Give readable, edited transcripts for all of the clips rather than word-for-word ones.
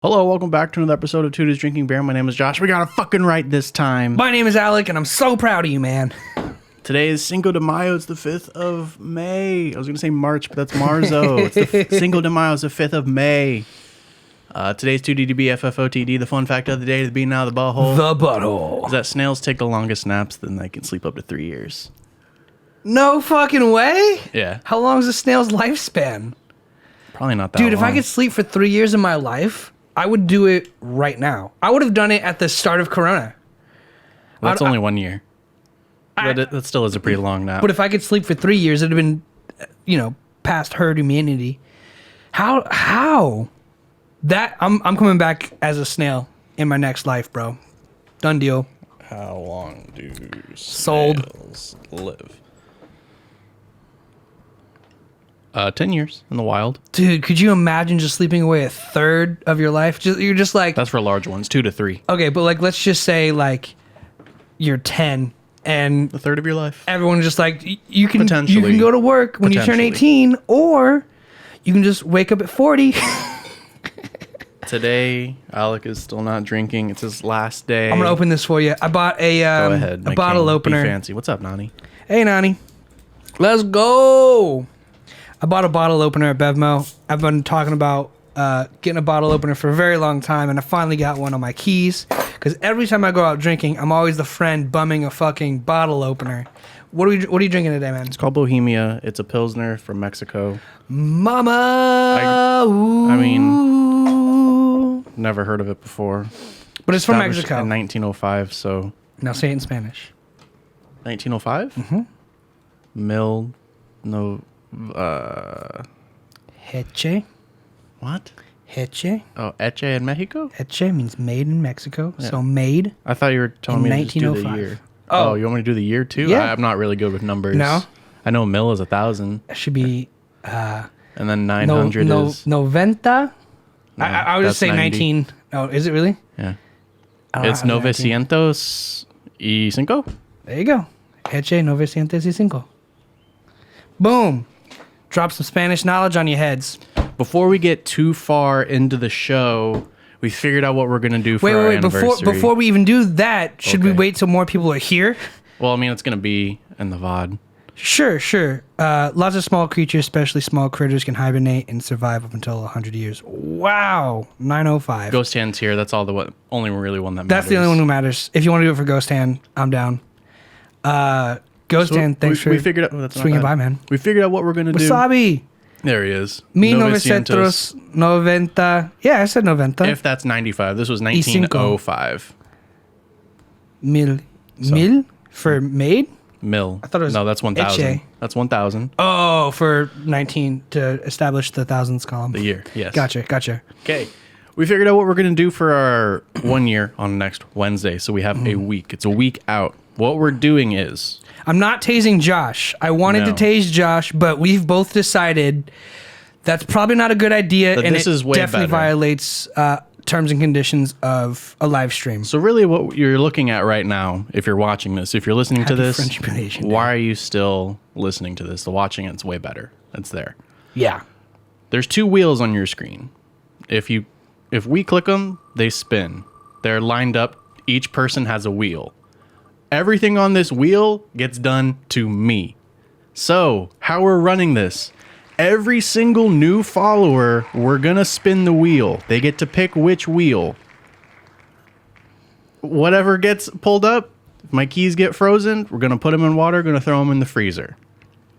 Hello, welcome back to another episode of Tooties Drinking Beer. My name is Josh. We got it fucking right this time. My name is Alec, and I'm so proud of you, man. Today is Cinco de Mayo. It's the 5th of May. I was going to say March, but that's Marzo. It's the Cinco de Mayo is the 5th of May. Today's 2DDBFFOTD. The fun fact of the day is being out of the butthole. The butthole. Is that snails take the longest naps, then they can sleep up to 3 years. No fucking way? Yeah. How long is a snail's lifespan? Probably not that Dude, long. if I could sleep for 3 years of my life, I would do it right now. I would have done it at the start of Corona. Well, that's only 1 year. But that still is a pretty long nap. But if I could sleep for 3 years, it'd have been, past herd immunity. How? That I'm coming back as a snail in my next life, bro. Done deal. How long do Sold. snails live? 10 years in the wild. Dude, could you imagine just sleeping away a third of your life? You're just like... That's for large ones, 2 to 3. Okay, but like, let's just say like you're 10 and A third of your life. everyone's just like, you can Potentially. go to work when you turn Potentially. 18, or you can just wake up at 40. Today, Alec is still not drinking. It's his last day. I'm gonna open this for you. I bought Go ahead. a my bottle king. opener. Be fancy. What's up, Nani? Hey, Nani. Let's go. I bought a bottle opener at Bevmo. I've been talking about getting a bottle opener for a very long time, and I finally got one on my keys. Because every time I go out drinking, I'm always the friend bumming a fucking bottle opener. What are you drinking today, man? It's called Bohemia. It's a Pilsner from Mexico. Mama. I mean, never heard of it before. But it's from Established Mexico. in 1905, so... Now say it in Spanish. 1905? Mm-hmm. Mil... No... Heche. What? Heche. Oh, Eche in Mexico? Heche means made in Mexico. So made. I thought you were telling In me to just do the 1905. year. Oh. Oh, you want me to do the year too? Yeah. I'm not really good with numbers. No? I know mil is 1,000, It should be and then 900 is... noventa. No, I would just that's say 90. 19. Oh, is it really? Yeah. I don't know It's how to do 19. 925. There you go. Heche 925. Boom. Drop some Spanish knowledge on your heads. Before we get too far into the show, we figured out what we're going to do for our Wait. anniversary. Before we even do that, should we Okay. wait till more people are here? Well, I mean, it's going to be in the VOD. Sure. Lots of small creatures, especially small critters, can hibernate and survive up until 100 years. Wow. 905. Ghost Hand's here. That's only really one that matters. That's the only one who matters. If you want to do it for Ghost Hand, I'm down. Ghost Hand, thanks we for figured out, that's not swinging bad. by, man. We figured out what we're going to do. Wasabi. There he is. 1990. Yeah, I said 90. If that's 95. This was 1905. Mil. So- Mil? For made? Mil. I thought it was No, that's 1,000. Eche. That's 1,000. Oh, for 19 to establish the thousands column. The year. Yes. Gotcha. Okay. We figured out what we're going to do for our 1 year on next Wednesday. So we have a week. It's a week out. What we're doing is... I'm not tasing Josh. I wanted to No. tase Josh, but we've both decided that's probably not a good idea, But and this it is way definitely better. violates terms and conditions of a live stream. So really what you're looking at right now, if you're watching this, if you're listening to Happy this, French Nation Day. why are you still listening to this? The watching it's way better. It's there. Yeah. There's 2 wheels on your screen. If we click them, they spin. They're lined up. Each person has a wheel. Everything on this wheel gets done to me. So, how we're running this, every single new follower, we're going to spin the wheel. They get to pick which wheel. Whatever gets pulled up, if my keys get frozen, we're going to put them in water, going to throw them in the freezer.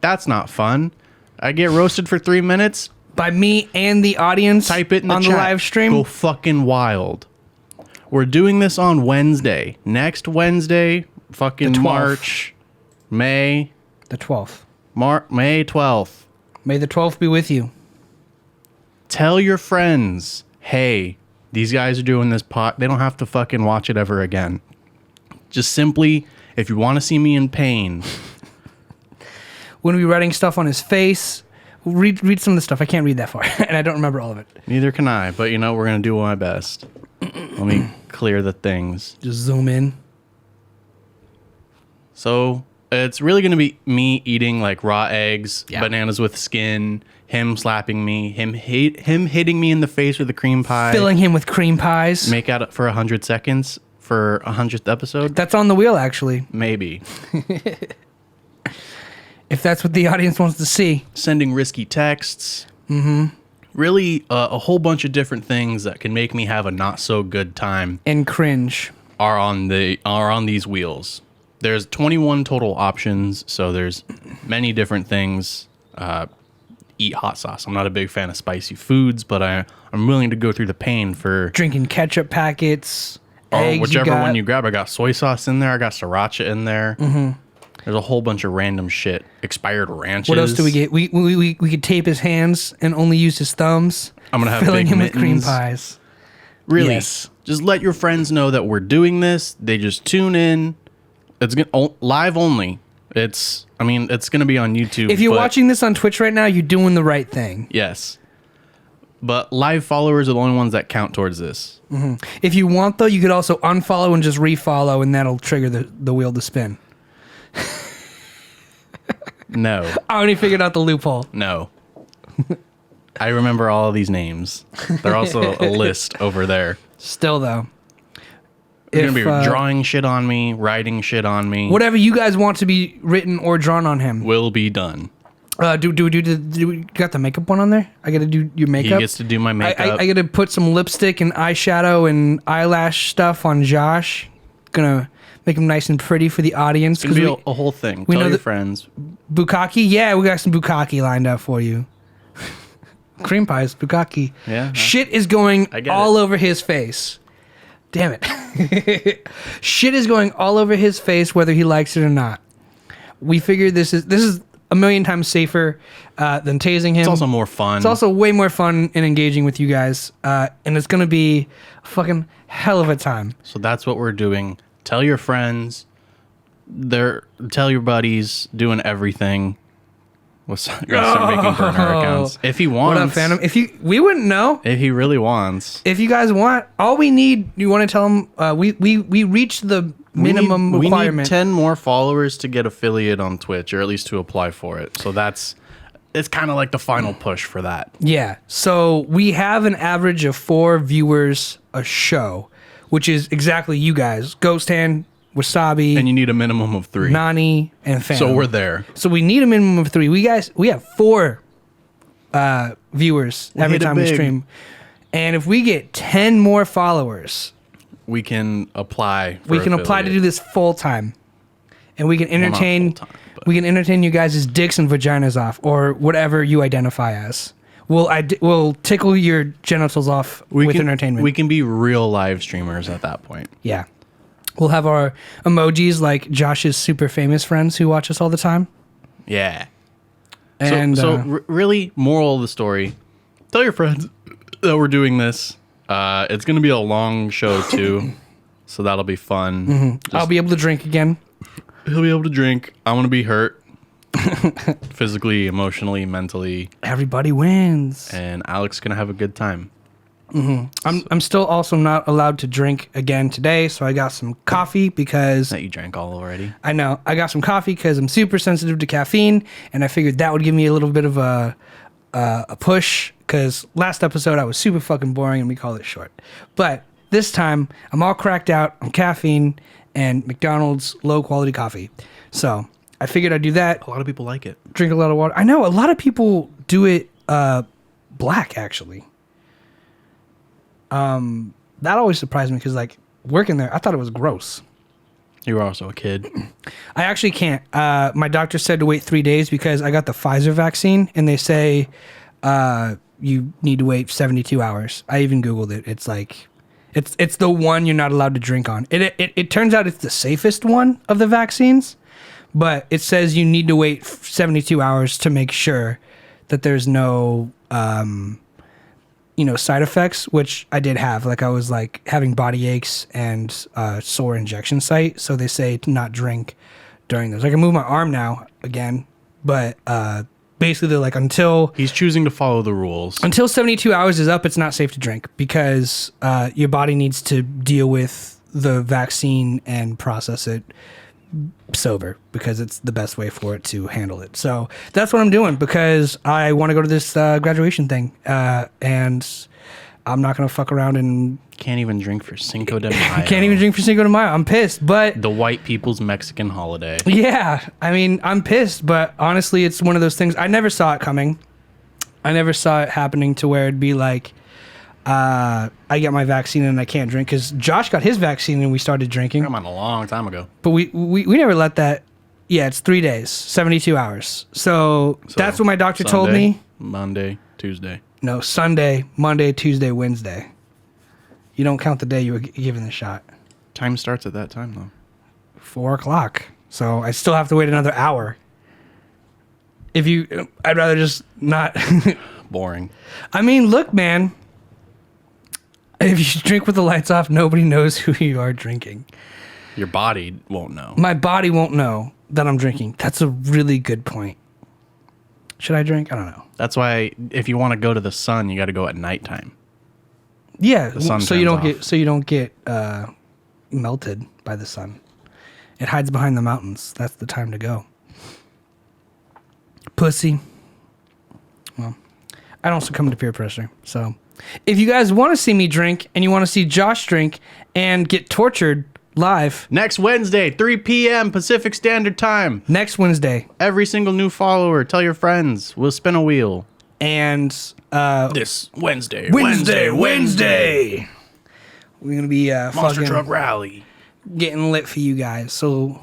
That's not fun. I get roasted for 3 minutes. By me and the audience Type it in the on chat. the live stream. Go fucking wild. We're doing this on Wednesday. Next Wednesday, fucking The 12th. March, May, The 12th. May 12th. May the 12th be with you. Tell your friends, hey, these guys are doing this pot. They don't have to fucking watch it ever again. Just simply, if you want to see me in pain, We're going to be writing stuff on his face. Read some of the stuff. I can't read that far, and I don't remember all of it. neither can I. But, we're going to do my best. Let me clear the things. Just zoom in. So, it's really going to be me eating like raw eggs, bananas with skin, him slapping me, him hitting me in the face with a cream pie. Filling him with cream pies. Make out for 100 seconds for 100th episode. That's on the wheel, actually. Maybe. If that's what the audience wants to see. Sending risky texts. Really a whole bunch of different things that can make me have a not so good time. And cringe. Are on these wheels. There's 21 total options, so there's many different things. Eat hot sauce. I'm not a big fan of spicy foods, but I'm willing to go through the pain for drinking ketchup packets. Or eggs whichever one you grab. I got soy sauce in there. I got sriracha in there. There's a whole bunch of random shit. Expired ranches. What else do we get? We could tape his hands and only use his thumbs. I'm gonna have filling big him mittens. with cream pies. Really? Yes. Just let your friends know that we're doing this. They just tune in. It's live only. It's gonna be on YouTube. If you're watching this on Twitch right now, you're doing the right thing. Yes. But live followers are the only ones that count towards this. If you want, though, you could also unfollow and just refollow, and that'll trigger the wheel to spin. No. I already figured out the loophole. No. I remember all of these names. They're also a list over there. Still, though. You're going to be drawing shit on me, writing shit on me. Whatever you guys want to be written or drawn on him. Will be done. Do we got the makeup one on there? I got to do your makeup? He gets to do my makeup. I got to put some lipstick and eyeshadow and eyelash stuff on Josh. Gonna make him nice and pretty for the audience. It's going to be a whole thing. Tell your friends. Bukkake? Yeah, we got some bukkake lined up for you. Cream pies, bukkake. Yeah. Shit is going all over his face. Damn it. Shit is going all over his face whether he likes it or not. We figured this is a million times safer than tasing him. It's also more fun. It's also way more fun and engaging with you guys. And it's going to be a fucking hell of a time. So that's what we're doing. Tell your friends. Tell your buddies. Doing everything. We'll start making burner accounts. If he wants. What up, Phantom? We wouldn't know. If he really wants. If you guys want, all we need, you want to tell them, we reached the minimum requirement. We need 10 more followers to get affiliate on Twitch, or at least to apply for it. So it's kind of like the final push for that. Yeah. So we have an average of 4 viewers a show, which is exactly you guys. Ghost Hand, Wasabi. And you need a minimum of 3. Nani, and Phantom. So we're there. So we need a minimum of 3. We have 4 viewers every time we stream. And if we get 10 more followers, we can apply for we can apply to do this full time. And we can entertain you guys' dicks and vaginas off, or whatever you identify as. We'll tickle your genitals off with entertainment. We can be real live streamers at that point. Yeah. We'll have our emojis like Josh's super famous friends who watch us all the time. Yeah. And really, moral of the story, tell your friends that we're doing this. It's going to be a long show, too, so that'll be fun. I'll be able to drink again. He'll be able to drink. I'm going to be hurt. Physically, emotionally, mentally. Everybody wins. And Alec's going to have a good time. I'm still also not allowed to drink again today, so I got some coffee because... That you drank all already. I know. I got some coffee because I'm super sensitive to caffeine, and I figured that would give me a little bit of a push, because last episode I was super fucking boring and we called it short. But this time, I'm all cracked out on caffeine and McDonald's low-quality coffee. So I figured I'd do that. A lot of people like it. Drink a lot of water. I know. A lot of people do it black, actually. That always surprised me because, like, working there, I thought it was gross. You were also a kid. I actually can't. My doctor said to wait 3 days because I got the Pfizer vaccine, and they say you need to wait 72 hours. I even Googled it. It's like, it's the one you're not allowed to drink on. It turns out it's the safest one of the vaccines, but it says you need to wait 72 hours to make sure that there's no... side effects, which I did have. Like, I was like having body aches and sore injection site. So they say to not drink during those. I can move my arm now again, but basically they're like, until He's choosing to follow the rules. 72 hours is up, it's not safe to drink because your body needs to deal with the vaccine and process it sober because it's the best way for it to handle it. So that's what I'm doing because I want to go to this graduation thing, and I'm not gonna fuck around and Can't even drink for Cinco de Mayo. can't even drink for Cinco de Mayo. I'm pissed, but The white people's Mexican holiday. yeah, I mean, I'm pissed, but honestly, it's one of those things. I never saw it coming. I never saw it happening to where it'd be like, I get my vaccine and I can't drink because Josh got his vaccine and we started drinking. I'm on a long time ago. But we never let that. Yeah, it's 3 days, 72 hours. So that's what my doctor told Sunday, me. Monday, Tuesday. No, Sunday, Monday, Tuesday, Wednesday. You don't count the day you were given the shot. Time starts at that time, though. 4 o'clock. So I still have to wait another hour. I'd rather just not. Boring. I mean, look, man. If you drink with the lights off, nobody knows who you are drinking. Your body won't know. My body won't know that I'm drinking. That's a really good point. Should I drink? I don't know. That's why if you want to go to the sun, you got to go at nighttime. Yeah, sun so you don't turns get melted by the sun. It hides behind the mountains. That's the time to go. Pussy. Well, I don't succumb to peer pressure. So, if you guys want to see me drink and you want to see Josh drink and get tortured live Next Wednesday, 3 p.m. Pacific Standard Time. next Wednesday, Every single new follower, tell your friends. We'll spin a wheel. and This Wednesday. Wednesday, we're gonna be Monster fucking Truck Rally. getting lit for you guys. So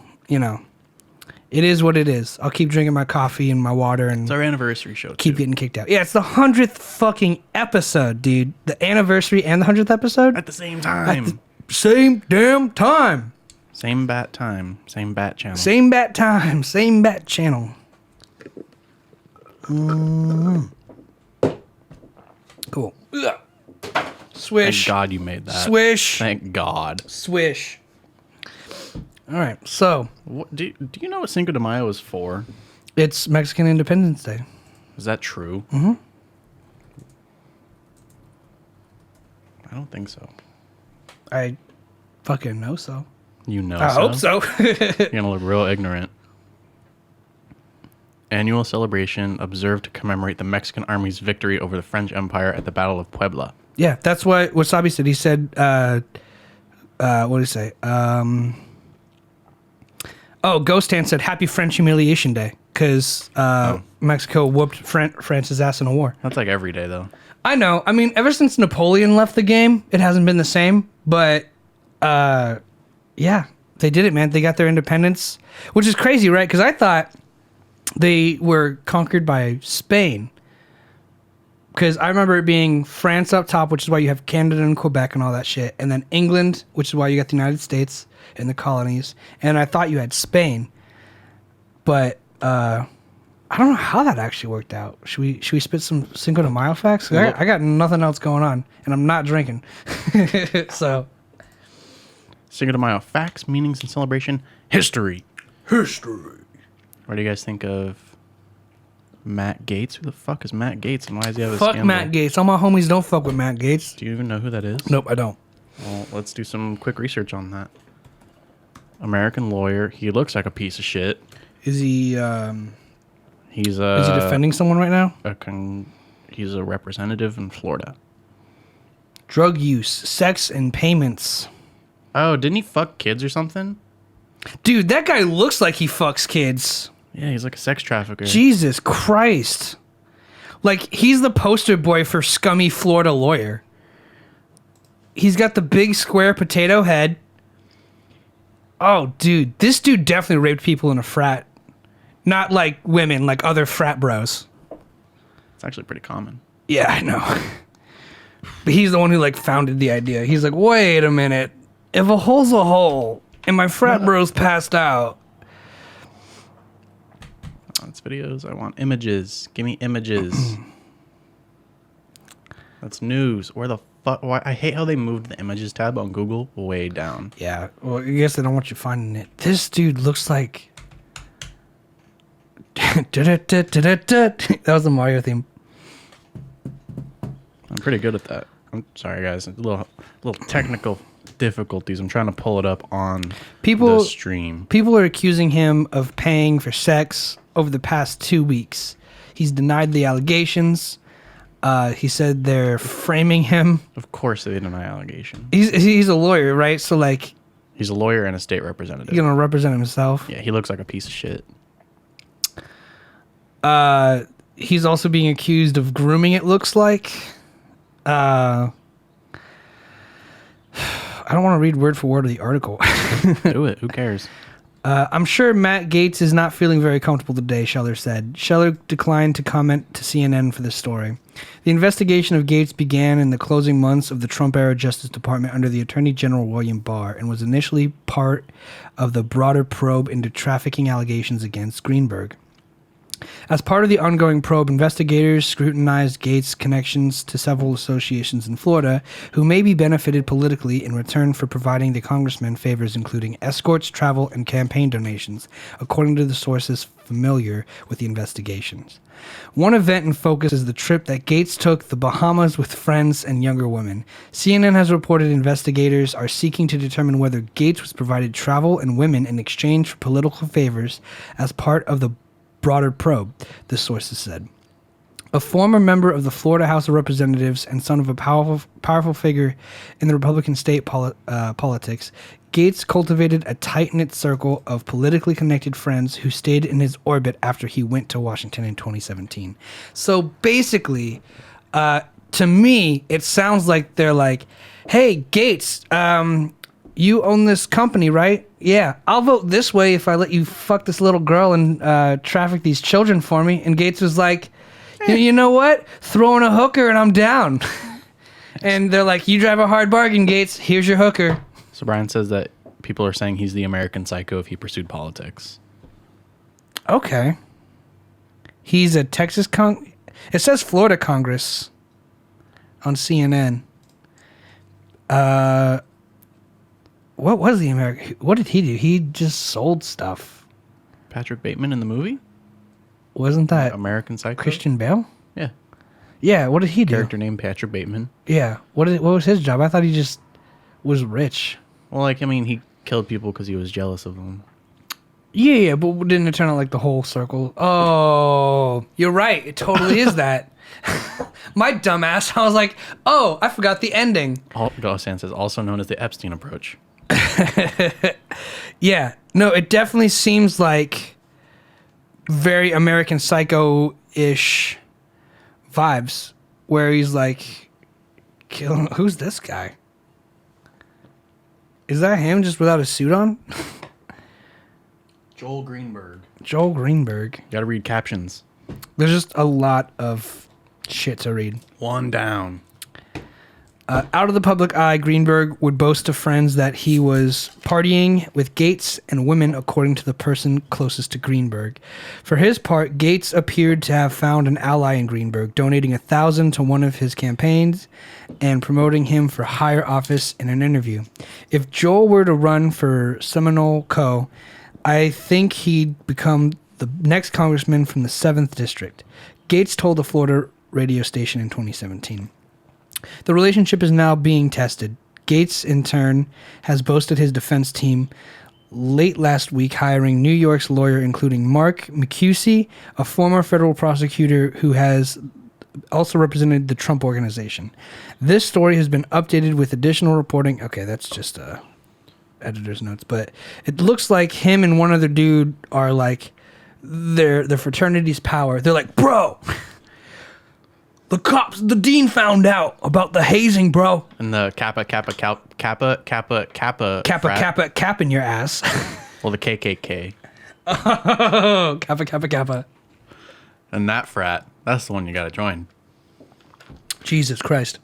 it is what it is. I'll keep drinking my coffee and my water and It's our anniversary show. keep too. getting kicked out. Yeah, it's the 100th fucking episode, dude. The anniversary and the 100th episode At the same time. same damn time. Same bat time. Same bat channel. Same bat time, same bat channel. Cool. Ugh. Swish. Thank God you made that. Swish. Thank God. Swish. All right, so What, do you know what Cinco de Mayo is for? it's Mexican Independence Day. Is that true? Mm-hmm. I don't think so. I fucking know so. You know I hope so. You're gonna look real ignorant. Annual celebration observed to commemorate the Mexican army's victory over the French Empire at the Battle of Puebla. Yeah, that's what Wasabi said. He said, what did he say? Ghost Hand said, Happy French Humiliation Day, because Mexico whooped France's ass in a war. That's like every day, though. I know. I mean, ever since Napoleon left the game, it hasn't been the same. But, yeah, they did it, man. They got their independence, which is crazy, right? Because I thought they were conquered by Spain. Because I remember it being France up top, which is why you have Canada and Quebec and all that shit. And then England, which is why you got the United States and the colonies. And I thought you had Spain. But I don't know how that actually worked out. Should we spit some Cinco de Mayo facts? I got nothing else going on. And I'm not drinking. So. Cinco de Mayo facts, meanings, and celebration. History. What do you guys think of Matt Gates? Who the fuck is Matt Gates, and why does he have a Fuck scandal? Matt Gates. All my homies don't fuck with Matt Gates. Do you even know who that is? Nope, I don't. Well, let's do some quick research on that. American lawyer. He looks like a piece of shit. Is he He's is he defending someone right now? He's a representative in Florida. Drug use, sex, and payments. Oh, didn't he fuck kids or something? Dude, that guy looks like he fucks kids. Yeah, he's like a sex trafficker. Jesus Christ. Like, he's the poster boy for scummy Florida lawyer. He's got the big square potato head. Oh, dude. This dude definitely raped people in a frat. Not like women, like other frat bros. It's actually pretty common. Yeah, I know. But he's the one who, like, founded the idea. He's like, wait a minute. If a hole's a hole and my frat bro's passed out. That's videos. I want images. Give me images. That's news. Where the fuck? Why? I hate how they moved the images tab on Google way down. Yeah, well, I guess they don't want you finding it. This dude looks like... That was the Mario theme. I'm pretty good at that. I'm sorry, guys. A little technical difficulties. I'm trying to pull it up on People the stream. People are accusing him of paying for sex over the past 2 weeks. He's denied the allegations. He said they're framing him. Of course they deny allegation. He's a lawyer, right? So like, He's a lawyer and a state representative. he's gonna represent himself. Yeah, he looks like a piece of shit. He's also being accused of grooming, it looks like. I don't want to read word for word of the article. Do it. Who cares? I'm sure Matt Gaetz is not feeling very comfortable today, Scheller said. Scheller declined to comment to CNN for this story. The investigation of Gaetz began in the closing months of the Trump-era Justice Department under the Attorney General William Barr and was initially part of the broader probe into trafficking allegations against Greenberg. As part of the ongoing probe, investigators scrutinized Gaetz' connections to several associations in Florida who may be benefited politically in return for providing the congressman favors including escorts, travel, and campaign donations, according to the sources familiar with the investigations. One event in focus is the trip that Gaetz took the Bahamas with friends and younger women. CNN has reported investigators are seeking to determine whether Gaetz was provided travel and women in exchange for political favors as part of the broader probe, the sources said. A former member of the Florida House of Representatives and son of a powerful figure in the Republican state politics, Gaetz cultivated a tight-knit circle of politically connected friends who stayed in his orbit after he went to Washington in 2017. So basically, to me, it sounds like they're like, hey, Gaetz, you own this company, right? Yeah, I'll vote this way if I let you fuck this little girl and traffic these children for me. And Gaetz was like, you know what? Throw in a hooker and I'm down. And they're like, you drive a hard bargain, Gaetz. Here's your hooker. So Brian says that people are saying he's the American psycho if he pursued politics. Okay. He's a Texas it says Florida Congress on CNN. What was the American? What did he do? He just sold stuff. Patrick Bateman in the movie? Wasn't that American Psycho? Christian Bale? Yeah. Yeah, what did he do? Character named Patrick Bateman. Yeah. What was his job? I thought he just was rich. Well, like, I mean, he killed people because he was jealous of them. Yeah, but didn't it turn out like the whole circle? Oh, you're right. It totally is that. My dumbass. I was like, oh, I forgot the ending. Gossan says, also known as the Epstein approach. Yeah. No, it definitely seems like very American Psycho-ish vibes where he's like, who's this guy? Is that him just without a suit on? Joel Greenberg. Joel Greenberg. Gotta read captions. There's just a lot of shit to read. One down. Out of the public eye, Greenberg would boast to friends that he was partying with Gaetz and women, according to the person closest to Greenberg. For his part, Gaetz appeared to have found an ally in Greenberg, donating $1,000 to one of his campaigns and promoting him for higher office in an interview. If Joel were to run for Seminole Co., I think he'd become the next congressman from the 7th District. Gaetz told a Florida radio station in 2017. The relationship is now being tested. Gaetz, in turn, has boasted his defense team late last week, hiring New York's lawyer, including Mark McCusey, a former federal prosecutor who has also represented the Trump Organization. This story has been updated with additional reporting. Okay, that's just editor's notes, but it looks like him and one other dude are like their fraternity's power. They're like, bro, the dean found out about the hazing, bro. And the Kappa in your ass. Well, the KKK. Oh, Kappa. And that frat, that's the one you gotta join. Jesus Christ.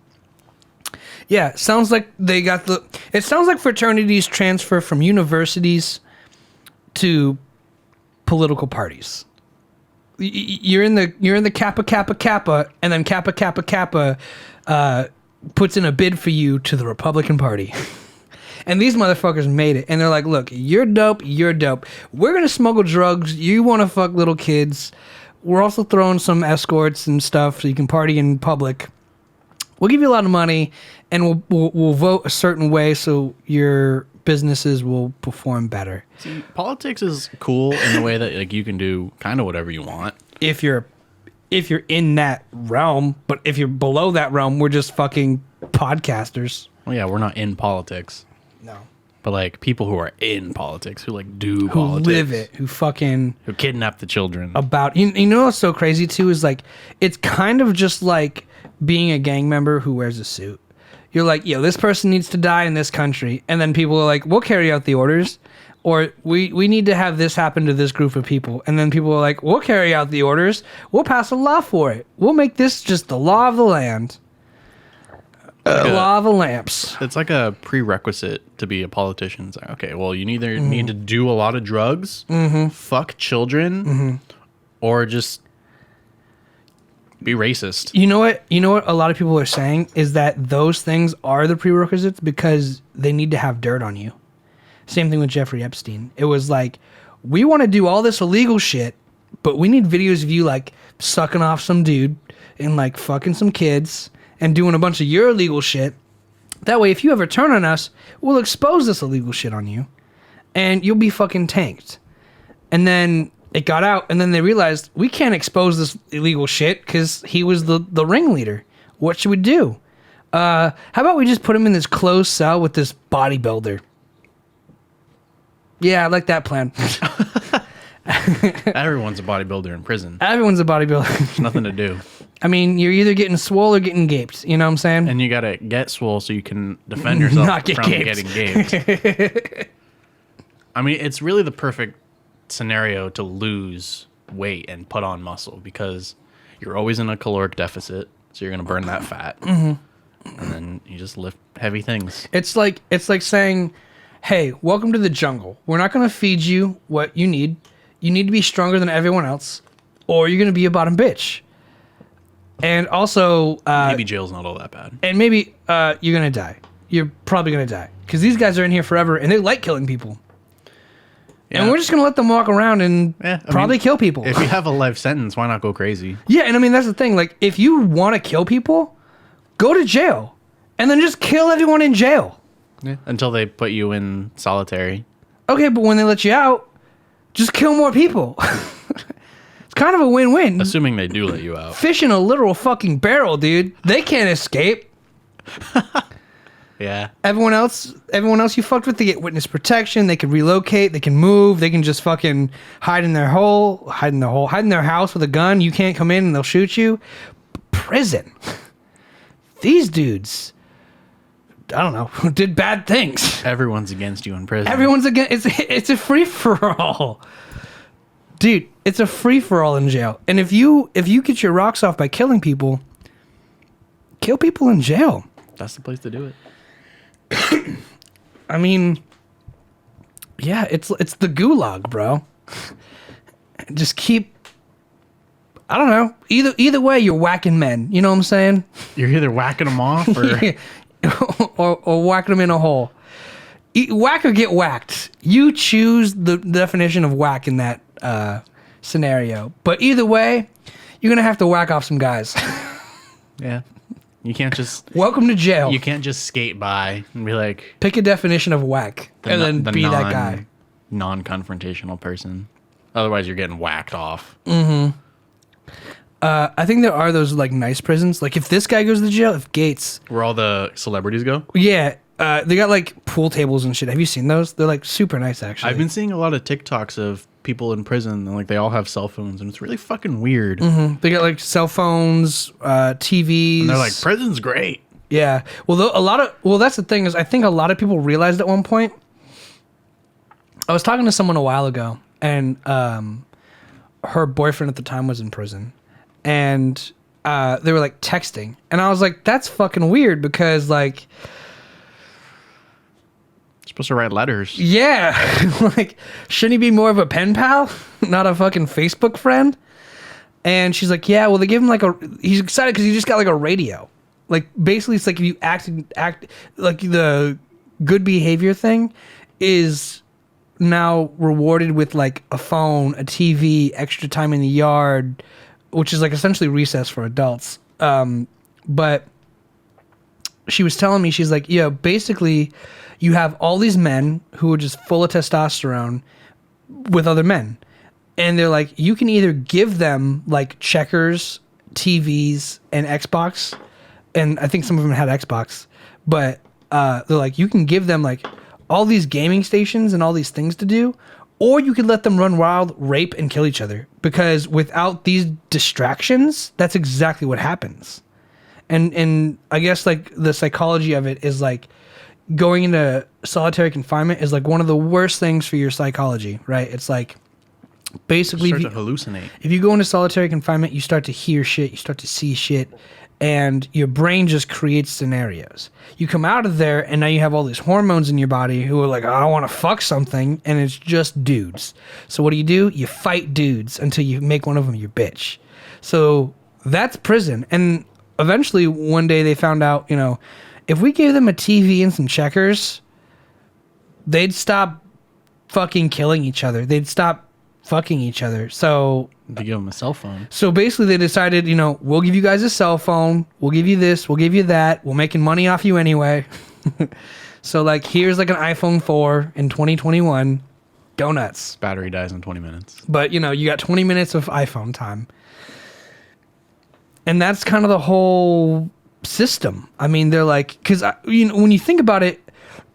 Yeah, sounds like it sounds like fraternities transfer from universities to political parties. You're in the Kappa, and then Kappa puts in a bid for you to the Republican Party. And these motherfuckers made it. And they're like, look, you're dope. We're going to smuggle drugs. You want to fuck little kids. We're also throwing some escorts and stuff so you can party in public. We'll give you a lot of money, and we'll vote a certain way so your businesses will perform better. See, politics is cool in the way that like you can do kind of whatever you want. If you're in that realm, but if you're below that realm, we're just fucking podcasters. Well, yeah, we're not in politics. No. But like people who are in politics, who like do Who politics, live it, who kidnap the children. you know what's so crazy too is like it's kind of just like being a gang member who wears a suit. You're like, yo, this person needs to die in this country, and then people are like, we'll carry out the orders, or we need to have this happen to this group of people, and then people are like, we'll carry out the orders, we'll pass a law for it, we'll make this just the law of the land. Lava lamps. It's like a prerequisite to be a politician. It's like, okay, well, you either need to do a lot of drugs, fuck children, or just be racist. You know what? You know what a lot of people are saying is that those things are the prerequisites because they need to have dirt on you. Same thing with Jeffrey Epstein. It was like, we want to do all this illegal shit, but we need videos of you like sucking off some dude and like fucking some kids and doing a bunch of your illegal shit. That way, if you ever turn on us, we'll expose this illegal shit on you, and you'll be fucking tanked. And then it got out, and then they realized, we can't expose this illegal shit because he was the ringleader. What should we do? How about we just put him in this closed cell with this bodybuilder? Yeah, I like that plan. Everyone's a bodybuilder in prison. Everyone's a bodybuilder. There's nothing to do. I mean, you're either getting swole or getting gaped. You know what I'm saying? And you gotta get swole so you can defend yourself Not get from gaped. getting gaped. I mean, it's really the perfect scenario to lose weight and put on muscle because you're always in a caloric deficit, so you're gonna burn that fat, and then you just lift heavy things. It's like saying, hey, welcome to the jungle. We're not going to feed you what you need. You need to be stronger than everyone else, or you're going to be a bottom bitch. And also... maybe jail's not all that bad. And maybe you're going to die. You're probably going to die. Because these guys are in here forever, and they like killing people. Yeah. And we're just going to let them walk around and probably kill people. If you have a life sentence, why not go crazy? Yeah, and I mean, that's the thing. Like, if you want to kill people, go to jail. And then just kill everyone in jail. Yeah. Until they put you in solitary. Okay, but when they let you out, just kill more people. It's kind of a win-win. Assuming they do let you out. Fish in a literal fucking barrel, dude. They can't escape. Yeah. Everyone else you fucked with, they get witness protection. They can relocate. They can move. They can just fucking hide in their house with a gun. You can't come in and they'll shoot you. Prison. These dudes, I don't know, did bad things. Everyone's against you in prison. Everyone's against. It's a free for all, dude. It's a free for all in jail. And if you get your rocks off by killing people, kill people in jail. That's the place to do it. I mean, yeah, it's the gulag, bro. Just keep. I don't know. Either way, you're whacking men. You know what I'm saying? You're either whacking them off or whacking them in a hole. Whack or get whacked. You choose the definition of whack in that scenario. But either way, you're going to have to whack off some guys. Yeah. You can't just... Welcome to jail. You can't just skate by and be like... Pick a definition of whack and then be that guy. Non-confrontational person. Otherwise, you're getting whacked off. Mm-hmm. I think there are those like nice prisons. Like if this guy goes to jail, if Gates... Where all the celebrities go? Yeah. They got like pool tables and shit. Have you seen those? They're like super nice, actually. I've been seeing a lot of TikToks of people in prison and like they all have cell phones and it's really fucking weird. Mm-hmm. They got like cell phones, TVs. And they're like, prison's great. Yeah. Well, that's the thing is I think a lot of people realized at one point. I was talking to someone a while ago and her boyfriend at the time was in prison. And they were like texting. And I was like, that's fucking weird because like... Supposed to write letters. Yeah. Like, shouldn't he be more of a pen pal? Not a fucking Facebook friend? And she's like, yeah, well, they give him like he's excited because he just got like a radio. Like, basically, it's like if you act, like the good behavior thing is now rewarded with like a phone, a TV, extra time in the yard, which is like essentially recess for adults. But she was telling me, she's like, yeah, basically you have all these men who are just full of testosterone with other men. And they're like, you can either give them like checkers, TVs, and Xbox. And I think some of them had Xbox. But they're like, you can give them like all these gaming stations and all these things to do. Or you could let them run wild, rape, and kill each other. Because without these distractions, that's exactly what happens. And I guess like the psychology of it is like going into solitary confinement is like one of the worst things for your psychology, right? It's like basically You start to hallucinate. if you go into solitary confinement, you start to hear shit, you start to see shit, and your brain just creates scenarios. You come out of there, and now you have all these hormones in your body who are like, I want to fuck something, and it's just dudes. So what do? You fight dudes until you make one of them your bitch. So that's prison. And eventually, one day they found out, you know, if we gave them a TV and some checkers, they'd stop fucking killing each other. They'd stop fucking each other. So They give them a cell phone. so basically they decided, you know, we'll give you guys a cell phone, we'll give you this, we'll give you that, we're making money off you anyway. So like here's like an iPhone 4 in 2021. Go nuts. Battery dies in 20 minutes. But you know, you got 20 minutes of iPhone time. And that's kind of the whole system. I mean, they're like, because you know, when you think about it,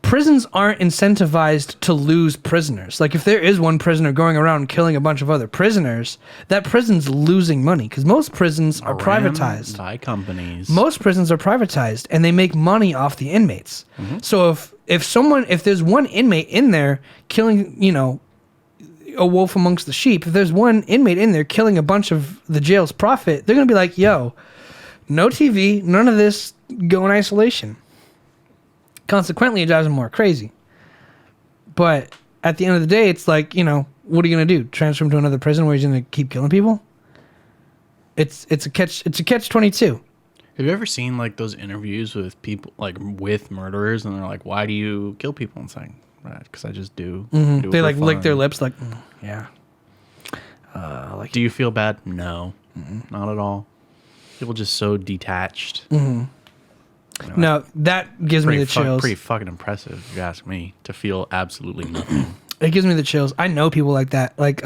prisons aren't incentivized to lose prisoners. Like if there is one prisoner going around killing a bunch of other prisoners, that prison's losing money because most prisons are privatized. By companies. Most prisons are privatized and they make money off the inmates. So if there's one inmate in there killing, you know, a wolf amongst the sheep, if there's one inmate in there killing a bunch of the jail's profit, they're going to be like, yo, no TV, none of this, go in isolation. Consequently, it drives them more crazy. But at the end of the day, it's like, you know, what are you going to do? Transfer him to another prison where he's going to keep killing people? It's a catch 22. Have you ever seen like those interviews with people, like with murderers, and they're like, "Why do you kill people?" And it's like, "Right, because I just do." do it They for like lick their fun." lips like, yeah. Do you feel bad? No, not at all. People just so detached. No, that gives me the chills. Pretty fucking impressive, if you ask me, to feel absolutely nothing. It gives me the chills. I know people like that. Like,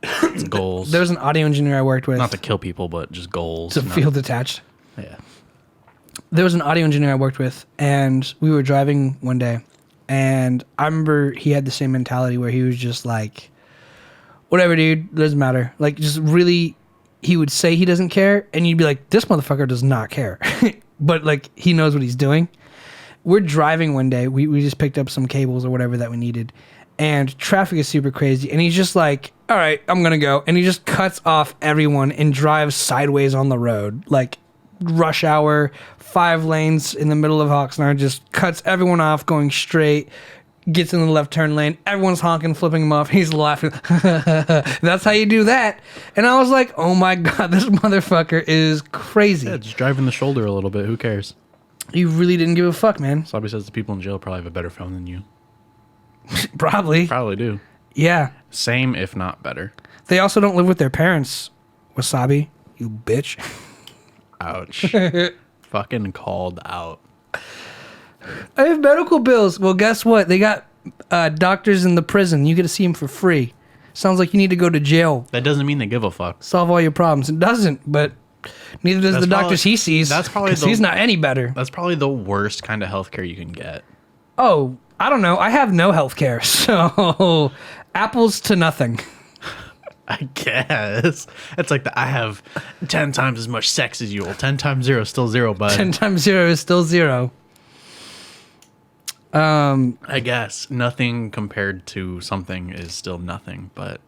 It's goals. there was an audio engineer I worked with. Not to kill people, but just goals. to feel detached. Yeah. There was an audio engineer I worked with, and we were driving one day, and I remember he had the same mentality where he was just like, whatever, dude, doesn't matter. Like, just really, he would say he doesn't care, and you'd be like, this motherfucker does not care. But, like, he knows what he's doing. We're driving one day. We just picked up some cables or whatever that we needed, and traffic is super crazy, and he's just like, all right, I'm going to go. And he just cuts off everyone and drives sideways on the road, like, rush hour, 5 lanes in the middle of Oxnard, just cuts everyone off going straight, gets in the left turn lane, everyone's honking, flipping him off, he's laughing. That's how you do that. And I was like, oh my god, this motherfucker is crazy. Yeah, just driving the shoulder a little bit. Who cares? You really didn't give a fuck, man. Sobby says the people in jail probably have a better phone than you. Probably. Probably do. Yeah. Same, if not better. They also don't live with their parents. Wasabi, you bitch. Ouch. Fucking called out. I have medical bills. Well, guess what? They got doctors in the prison. You get to see them for free. Sounds like you need to go to jail. That doesn't mean they give a fuck. Solve all your problems. It doesn't, but neither does the doctors he sees. That's probably 'cause he's not any better. That's probably the worst kind of healthcare you can get. Oh, I don't know. I have no health care, so apples to nothing. I guess. It's like I have 10 times as much sex as you. Well, 10 times 0 is still 0, bud. 10 times 0 is still 0. I guess nothing compared to something is still nothing, but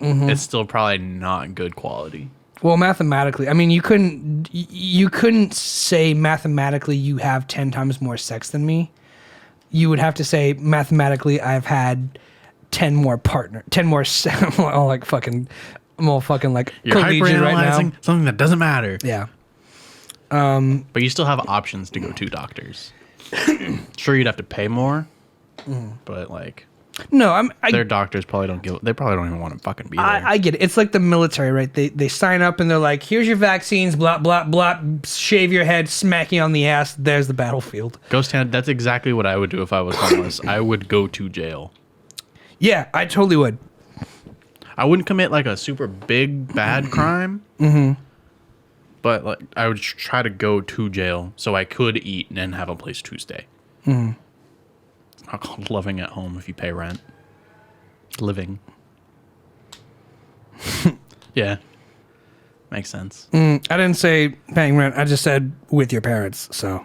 it's still probably not good quality. Well, mathematically, I mean, you couldn't say mathematically you have 10 times more sex than me. You would have to say mathematically I've had 10 more I'm all like fucking like You're collegiate right now. hyperanalyzing something that doesn't matter. Yeah. But you still have options to go to doctors. Sure, you'd have to pay more, but like No, Their doctors probably don't give. They probably don't even want to fucking be there. I get it. It's like the military, right? They sign up and they're like, here's your vaccines, blah, blah, blah, shave your head, smack you on the ass. There's the battlefield. Ghost Hand, that's exactly what I would do if I was homeless. I would go to jail. Yeah, I totally would. I wouldn't commit like a super big bad crime. But like I would try to go to jail so I could eat and have a place to stay. It's not called living at home if you pay rent. Living. Yeah. Makes sense. I didn't say paying rent. I just said with your parents. So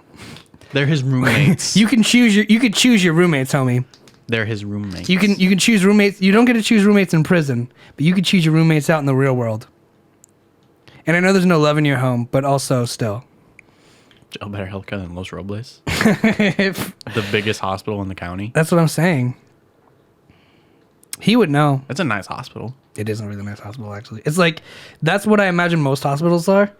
they're his roommates. you could choose your roommates, homie. They're his roommates. You can choose roommates. You don't get to choose roommates in prison, but you could choose your roommates out in the real world. And I know there's no love in your home, but also still. Jail better healthcare than Los Robles. The biggest hospital in the county. That's what I'm saying. He would know. It's a nice hospital. It is a really nice hospital, actually. It's like, that's what I imagine most hospitals are.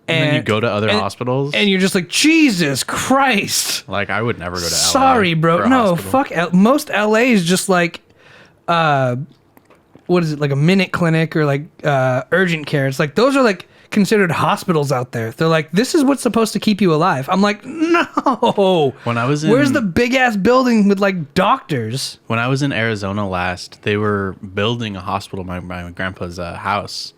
And then you go to other hospitals. And you're just like, Jesus Christ. Like, I would never go to LA. Sorry, bro. No, fuck. Most LA is just like, what is it, like a minute clinic or like urgent care. It's like, those are like considered hospitals out there. They're like, this is what's supposed to keep you alive. I'm like, no. When I was Where's the big ass building with like doctors? When I was in Arizona last, they were building a hospital by my grandpa's house.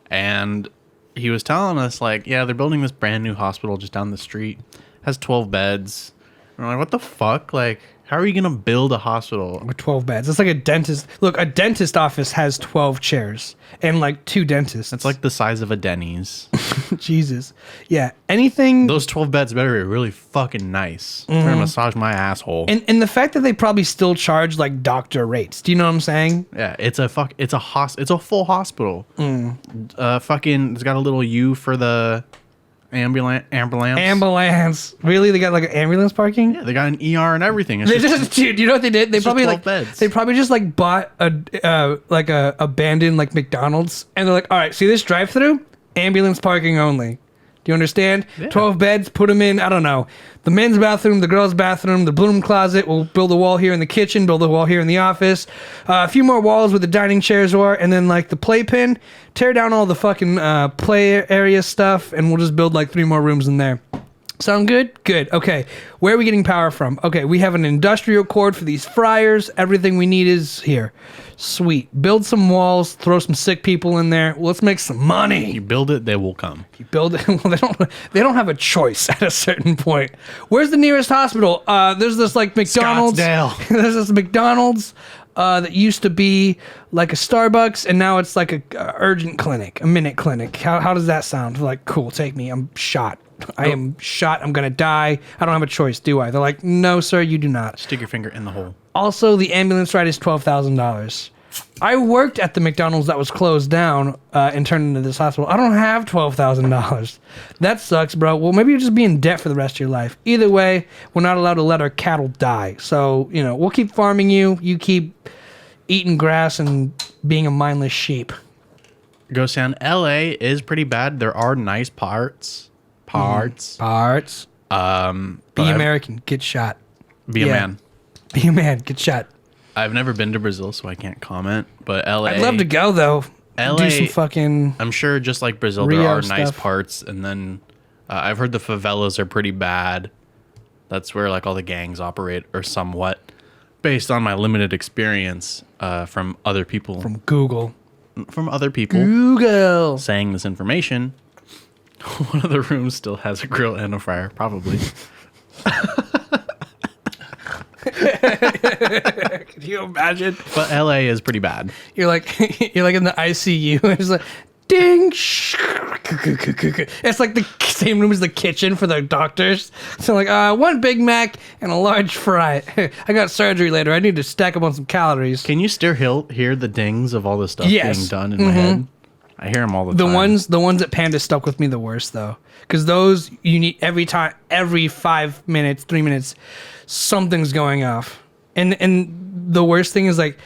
And he was telling us like, yeah, they're building this brand new hospital just down the street. Has 12 beds. And we're like, what the fuck? Like, how are you going to build a hospital? With 12 beds. It's like a dentist. Look, a dentist office has 12 chairs and like 2 dentists. It's like the size of a Denny's. Jesus. Yeah. Anything. Those 12 beds better be really fucking nice. They're going to massage my asshole. And the fact that they probably still charge like doctor rates. Do you know what I'm saying? Yeah. It's a full hospital. Fucking, it's got a little U for the ambulance. Really? They got like an ambulance parking? Yeah, they got an ER and everything. It's Dude, you know what they did? They probably like beds. They probably just like bought a abandoned like McDonald's, and they're like, all right, see this drive-through? Ambulance parking only. Do you understand? Yeah. 12 beds, put them in, I don't know, the men's bathroom, the girls' bathroom, the broom closet. We'll build a wall here in the kitchen, build a wall here in the office, a few more walls where the dining chairs are, and then like the playpen. Tear down all the fucking play area stuff, and we'll just build like 3 more rooms in there. Sound good? Good. Okay. Where are we getting power from? Okay, we have an industrial cord for these fryers. Everything we need is here. Sweet. Build some walls, throw some sick people in there. Let's make some money. You build it, they will come. You build it. Well, they don't have a choice at a certain point. Where's the nearest hospital? There's this like McDonald's. Scottsdale. There's this McDonald's that used to be like a Starbucks, and now it's like a urgent clinic, a minute clinic. How does that sound? Like, cool, take me. I'm shot. I am shot. I'm going to die. I don't have a choice, do I? They're like, no, sir, you do not. Stick your finger in the hole. Also, the ambulance ride is $12,000. I worked at the McDonald's that was closed down and turned into this hospital. I don't have $12,000. That sucks, bro. Well, maybe you'll just be in debt for the rest of your life. Either way, we're not allowed to let our cattle die. So, you know, we'll keep farming you. You keep eating grass and being a mindless sheep. Ghost Town, LA is pretty bad. There are nice parts. Be American, get shot. Be a man. Be a man, get shot. I've never been to Brazil, so I can't comment. But LA, I'd love to go though. LA, do some fucking. I'm sure, just like Brazil, there are nice parts, and then I've heard the favelas are pretty bad. That's where like all the gangs operate, or somewhat, based on my limited experience from other people. From Google. From other people. Google saying this information. One of the rooms still has a grill and a fryer, probably. Could you imagine? But LA is pretty bad. You're like in the ICU. It's like ding. It's like the same room as the kitchen for the doctors. So like, 1 Big Mac and a large fry. I got surgery later. I need to stack up on some calories. Can you still hear the dings of all the stuff being done in my head? I hear them all the time. The ones at Panda stuck with me the worst though, because those you need every 5 minutes, 3 minutes, something's going off, and the worst thing is like,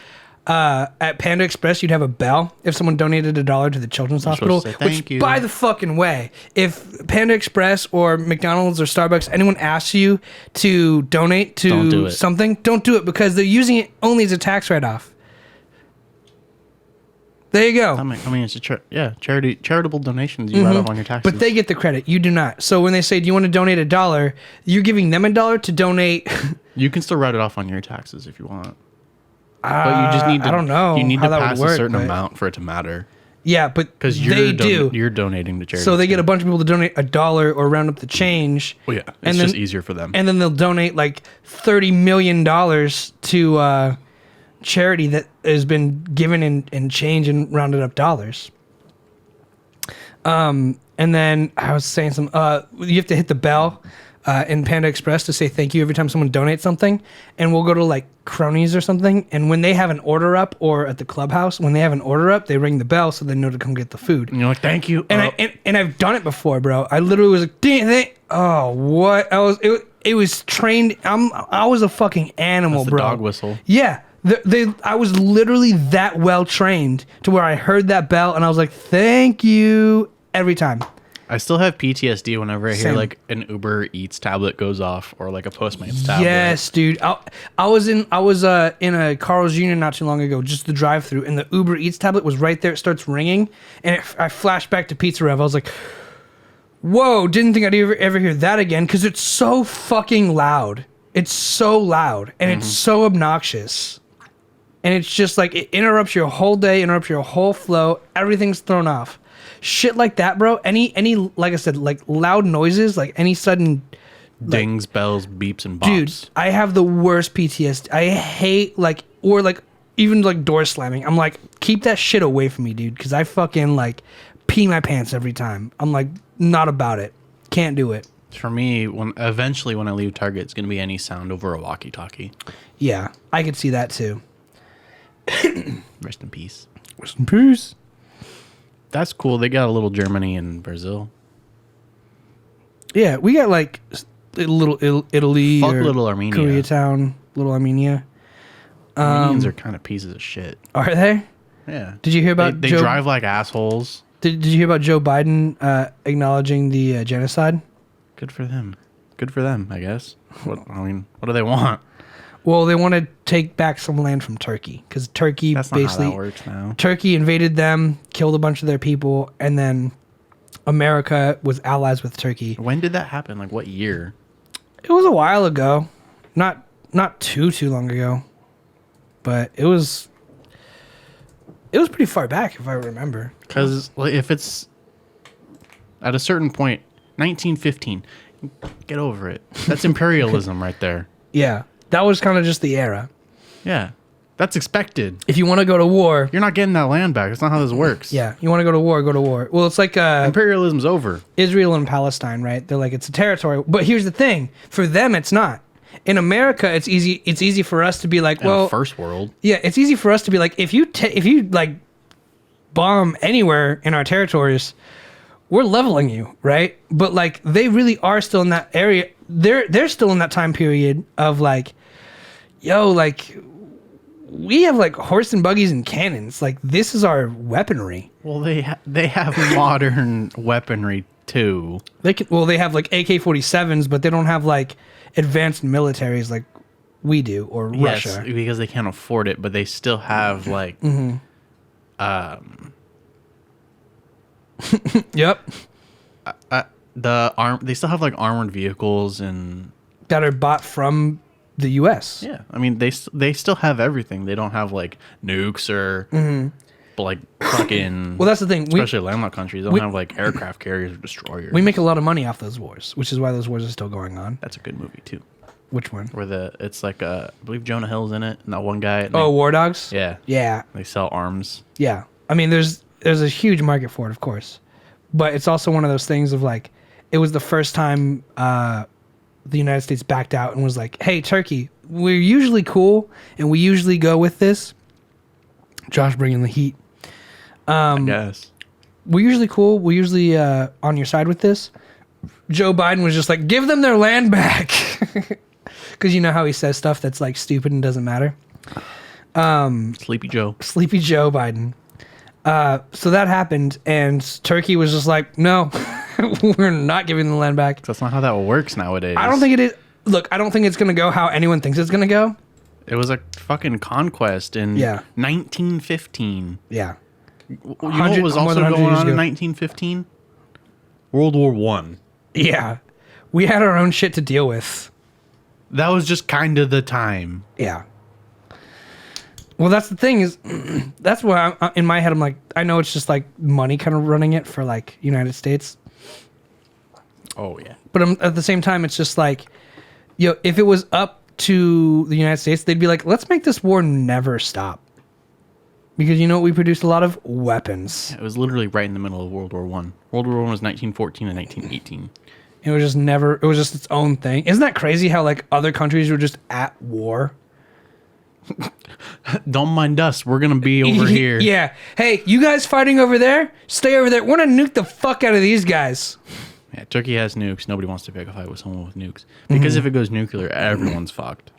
at Panda Express, you'd have a bell if someone donated $1 to the children's hospital. supposed to say, "Thank which, you." by the fucking way, if Panda Express or McDonald's or Starbucks, anyone asks you to donate Don't do to it. something, don't do it because they're using it only as a tax write-off. There you go. I mean, it's a charitable donations you write off on your taxes. But they get the credit. You do not. So when they say, do you want to donate $1? You're giving them $1 to donate. You can still write it off on your taxes if you want. But you just need to. I don't know You need how to that would pass work, a certain but- amount for it to matter. Yeah, but Because they do. You're donating to charity. So they get a bunch of people to donate $1 or round up the change. Well, yeah, it's and just then- easier for them. And then they'll donate like $30 million to charity that has been given in change and rounded up dollars. And then I was saying you have to hit the bell in Panda Express to say thank you every time someone donates something. And we'll go to like Cronies or something. And when they have an order up, or at the clubhouse, when they have an order up, they ring the bell so they know to come get the food. And you're like, thank you. And I've done it before, bro. I literally was like, what? It was trained. I was a fucking animal, That's the bro. dog whistle. Yeah. I was literally that well trained to where I heard that bell and I was like, thank you every time. I still have PTSD whenever I hear Same. like an Uber Eats tablet goes off or like a Postmates tablet. Yes, dude. I was in a Carl's Jr. not too long ago, just the drive-through, and the Uber Eats tablet was right there. It starts ringing, and I flashed back to Pizza Rev. I was like, whoa, didn't think I'd ever hear that again, because it's so fucking loud. It's so loud, and it's so obnoxious. And it's just like, it interrupts your whole day, interrupts your whole flow. Everything's thrown off. Shit like that, bro. Any like I said, like loud noises, like any sudden Dings, bells, beeps, and bops. dude, I have the worst PTSD. I hate even like door slamming. I'm like, keep that shit away from me, dude, because I fucking like pee my pants every time. I'm like, not about it. Can't do it. For me, eventually when I leave Target, it's gonna be any sound over a walkie-talkie. Yeah, I could see that too. Rest in peace. Rest in peace. That's cool. They got a little Germany and Brazil. Yeah, we got like little Italy Fuck or little Armenia. Koreatown, little Armenia. Armenians are kind of pieces of shit. Are they? Yeah. Did you hear about They Joe? drive like assholes. Did you hear about Joe Biden acknowledging the genocide? Good for them. Good for them, I guess. What do they want? Well, they want to take back some land from Turkey because Turkey That's not how basically that works now. Turkey invaded them, killed a bunch of their people, and then America was allies with Turkey. When did that happen? Like what year? It was a while ago, not too long ago, but it was pretty far back if I remember. Because if it's at a certain point, 1915, get over it. That's imperialism right there. Yeah, that was kind of just the era. Yeah, that's expected. If you want to go to war, You're not getting that land back. That's not how this works. yeah, you want to go to war, go to war. Well, it's like Imperialism's over. Israel and Palestine, right? They're like, it's a territory. But here's the thing. For them, it's not. In America, it's easy for us to be like, In well, the first world. yeah, it's easy for us to be like, if you like bomb anywhere in our territories, we're leveling you, right? But like, they really are still in that area. They're still in that time period of like, yo, like, we have like horse and buggies and cannons. Like, this is our weaponry. Well, they have modern weaponry too. They have like AK-47s, but they don't have like advanced militaries like we do, or Yes, Russia. because they can't afford it, but they still have like Yep. they still have like armored vehicles and That are bought from the U.S. yeah. I mean they still have everything. They don't have like nukes or like fucking. Well, that's the thing. Especially landlocked countries, they don't have like aircraft carriers or destroyers. We make a lot of money off those wars, which is why those wars are still going on. That's a good movie too. Which one? Where it's like I believe Jonah Hill's in it, and that one guy. War Dogs? Yeah. Yeah. They sell arms. Yeah. I mean, there's a huge market for it, of course. But it's also one of those things of like, it was the first time the United States backed out and was like, hey, Turkey, we're usually cool and we usually go with this. Josh bringing the heat. I guess. We're usually cool. We're usually on your side with this. Joe Biden was just like, give them their land back. Because you know how he says stuff that's like stupid and doesn't matter. Sleepy Joe. Sleepy Joe Biden. So that happened, and Turkey was just like, no, we're not giving the land back. That's not how that works nowadays. I don't think it is. Look, I don't think it's going to go how anyone thinks it's going to go. It was a fucking conquest in 1915. Yeah. You know what was also going on in 1915? World War One. Yeah. We had our own shit to deal with. That was just kind of the time. Yeah. Well, that's the thing is, that's why in my head I'm like, I know it's just like money kind of running it for like United States. Oh yeah. But at the same time, it's just like, if it was up to the United States, they'd be like, let's make this war never stop. Because we produced a lot of weapons. It was literally right in the middle of World War One. World War One was 1914 and 1918. It was just its own thing. Isn't that crazy how like other countries were just at war? Don't mind us. We're going to be over here. Yeah. Hey, you guys fighting over there? Stay over there. We're going to nuke the fuck out of these guys. Yeah, Turkey has nukes. Nobody wants to pick a fight with someone with nukes. Because if it goes nuclear, everyone's fucked.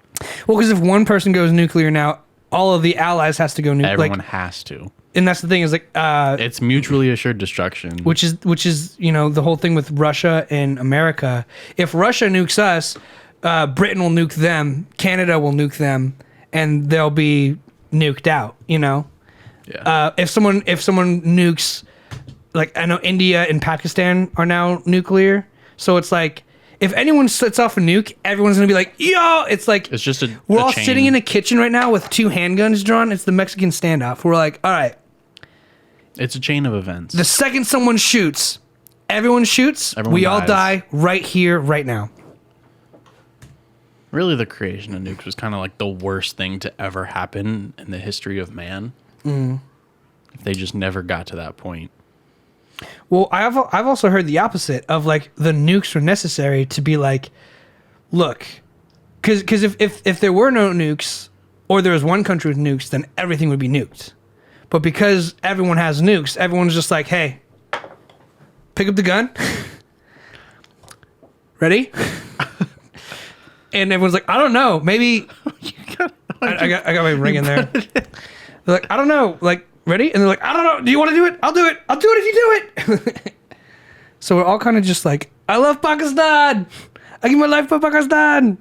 Well, because if one person goes nuclear now, all of the allies has to go nuclear. Everyone has to. And that's the thing is like... it's mutually assured destruction. Which is the whole thing with Russia and America. If Russia nukes us, Britain will nuke them, Canada will nuke them, and they'll be nuked out, Yeah. If someone nukes... Like, I know India and Pakistan are now nuclear. So it's like, if anyone sets off a nuke, everyone's going to be like, yo! It's like, it's just we're all sitting in a kitchen right now with 2 handguns drawn. It's the Mexican standoff. We're like, all right. It's a chain of events. The second someone shoots, everyone shoots. We all die right here, right now. Really, the creation of nukes was kind of like the worst thing to ever happen in the history of man. If they just never got to that point. Well, I've also heard the opposite of like the nukes were necessary to be like, look, because if there were no nukes or there was one country with nukes, then everything would be nuked. But because everyone has nukes, everyone's just like, hey, pick up the gun. Ready? And everyone's like, I don't know, maybe. I got my ring in there. They're like, I don't know, like. Ready? And they're like, I don't know. Do you want to do it? I'll do it. I'll do it if you do it. So we're all kind of just like, I love Pakistan. I give my life for Pakistan.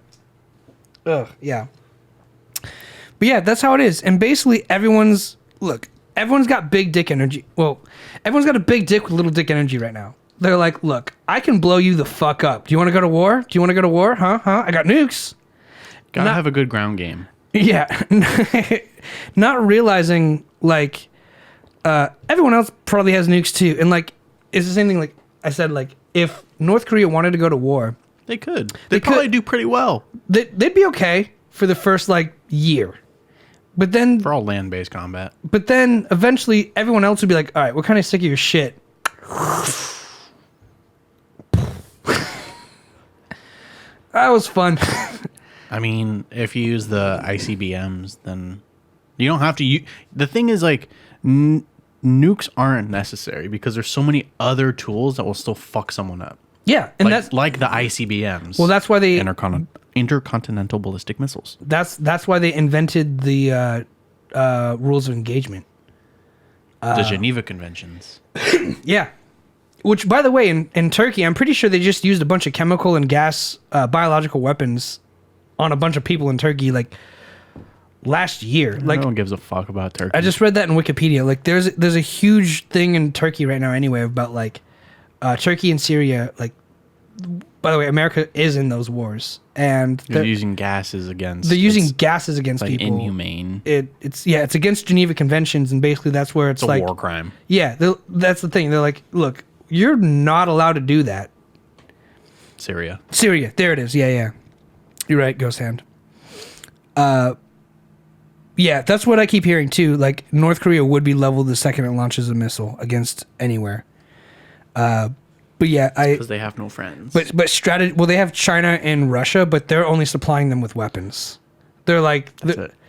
Ugh, yeah. But yeah, that's how it is. And basically everyone's got big dick energy. Well, everyone's got a big dick with little dick energy right now. They're like, look, I can blow you the fuck up. Do you want to go to war? Do you want to go to war? Huh? I got nukes. Gotta have a good ground game. Yeah. Not realizing like, everyone else probably has nukes too, and like it's the same thing. Like I said, like if North Korea wanted to go to war, they could. They'd probably do pretty well. They'd be okay for the first like year, but then for all land-based combat. But then eventually, everyone else would be like, "All right, we're kind of sick of your shit." That was fun. I mean, if you use the ICBMs, then you don't have to. The thing is, like, nukes aren't necessary because there's so many other tools that will still fuck someone up. Yeah, and that's like the ICBMs. Well, that's why they intercontinental ballistic missiles. That's why they invented the rules of engagement. The Geneva Conventions. Yeah. Which, by the way, in Turkey, I'm pretty sure they just used a bunch of chemical and gas biological weapons on a bunch of people in Turkey, like, last year. Like, no one gives a fuck about Turkey. I just read that in Wikipedia. Like, there's a huge thing in Turkey right now anyway about, like, Turkey and Syria. Like, by the way, America is in those wars. And they're using gases against... They're using gases against like people. Inhumane. It's against Geneva Conventions, and basically that's where it's like... a war crime. Yeah, that's the thing. They're like, look, you're not allowed to do that. Syria. There it is. Yeah. You're right, Ghost Hand. Yeah, that's what I keep hearing too. Like, North Korea would be leveled the second it launches a missile against anywhere. But yeah, because they have no friends. But strategy. Well, they have China and Russia, but they're only supplying them with weapons. They're like,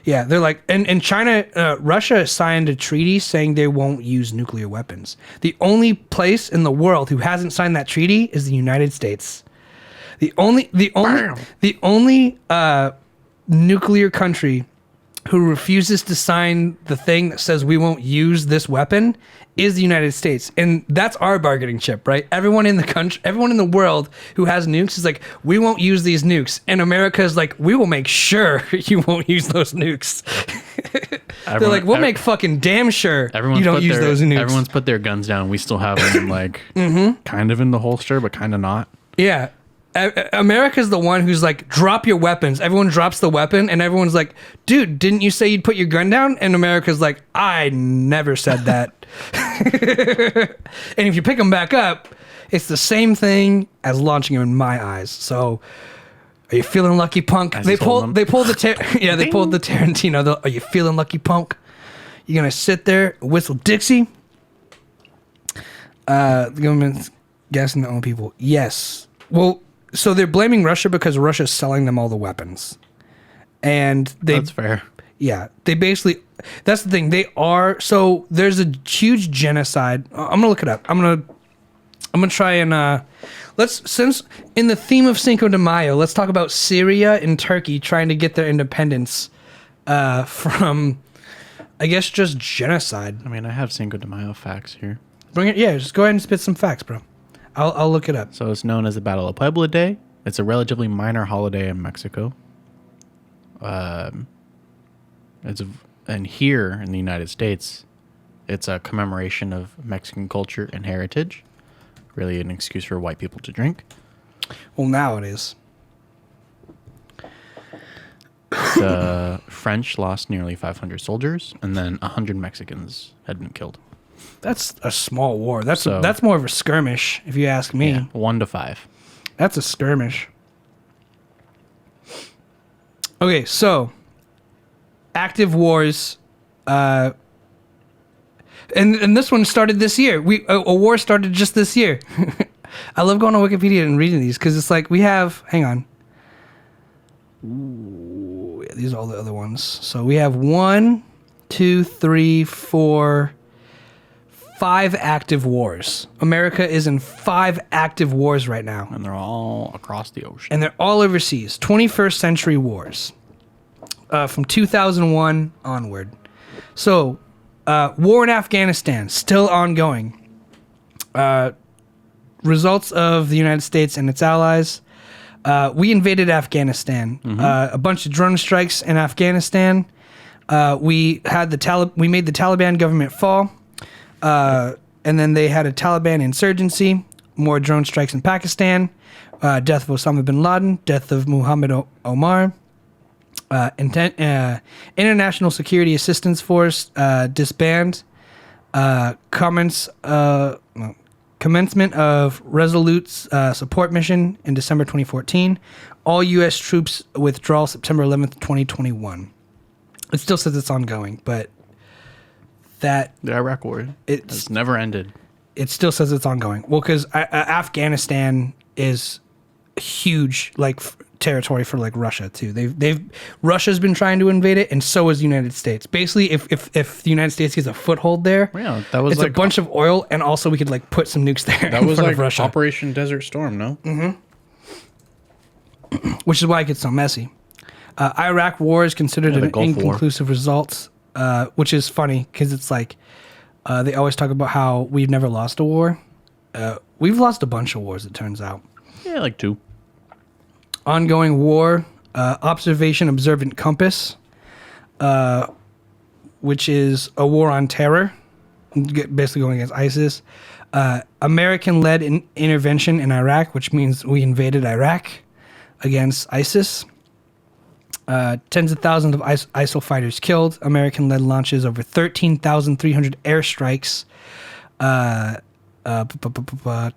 yeah, they're like, and China, Russia signed a treaty saying they won't use nuclear weapons. The only place in the world who hasn't signed that treaty is the United States. The only nuclear country who refuses to sign the thing that says we won't use this weapon is the United States. And that's our bargaining chip, right? Everyone in the country, everyone in the world who has nukes is like, we won't use these nukes. And America is like, we will make sure you won't use those nukes. They're like, we'll make fucking damn sure you don't use those nukes. Everyone's put their guns down. We still have them like kind of in the holster, but kind of not. Yeah. America's the one who's like, drop your weapons. Everyone drops the weapon, and everyone's like, dude, didn't you say you'd put your gun down? And America's like, I never said that. And if you pick them back up, it's the same thing as launching them in my eyes. So, are you feeling lucky, punk? They pulled the Tarantino. Are you feeling lucky, punk? You're gonna sit there, whistle Dixie. The government's gassing their own people. Yes. Well. So they're blaming Russia because Russia's selling them all the weapons. And that's fair. Yeah. They basically, that's the thing. They are, so there's a huge genocide. I'm going to look it up. I'm going to try and, since in the theme of Cinco de Mayo, let's talk about Syria and Turkey trying to get their independence from, I guess, just genocide. I mean, I have Cinco de Mayo facts here. Bring it. Yeah, just go ahead and spit some facts, bro. I'll look it up. So it's known as the Battle of Puebla Day. It's a relatively minor holiday in Mexico. And here in the United States, it's a commemoration of Mexican culture and heritage. Really an excuse for white people to drink. Well, now it is. The French lost nearly 500 soldiers, and then 100 Mexicans had been killed. That's a small war. That's more of a skirmish, if you ask me. Yeah, 1 to 5. That's a skirmish. Okay, so active wars, and this one started this year. A war started just this year. I love going on Wikipedia and reading these because it's like we have. Hang on. Ooh, yeah, these are all the other ones. So we have 1, 2, 3, 4. 5 active wars. America is in 5 active wars right now. And they're all across the ocean. And they're all overseas. 21st century wars. From 2001 onward. So, war in Afghanistan, still ongoing. Results of the United States and its allies. We invaded Afghanistan. A bunch of drone strikes in Afghanistan. We made the Taliban government fall. And then they had a Taliban insurgency, more drone strikes in Pakistan, death of Osama bin Laden, death of Muhammad Omar, International Security Assistance Force disband, commencement of Resolute support mission in December 2014, all U.S. troops withdrawal September 11th, 2021. It still says it's ongoing, but that the Iraq War it's never ended. It still says it's ongoing. Well, because Afghanistan is huge, like territory for like Russia too. Russia's been trying to invade it, and so is the United States. Basically, if the United States gets a foothold there, yeah, that was it's like a bunch of oil, and also we could like put some nukes there. That was like Russia. Operation Desert Storm, no? Which is why it gets so messy. Iraq War is considered an inconclusive result. Which is funny because it's like they always talk about how we've never lost a war. We've lost a bunch of wars, it turns out. Yeah, like 2. Ongoing war, Observation Observant Compass, which is a war on terror, basically going against ISIS. American-led intervention in Iraq, which means we invaded Iraq against ISIS. Tens of thousands of ISIL fighters killed. American-led launches over 13,300 airstrikes.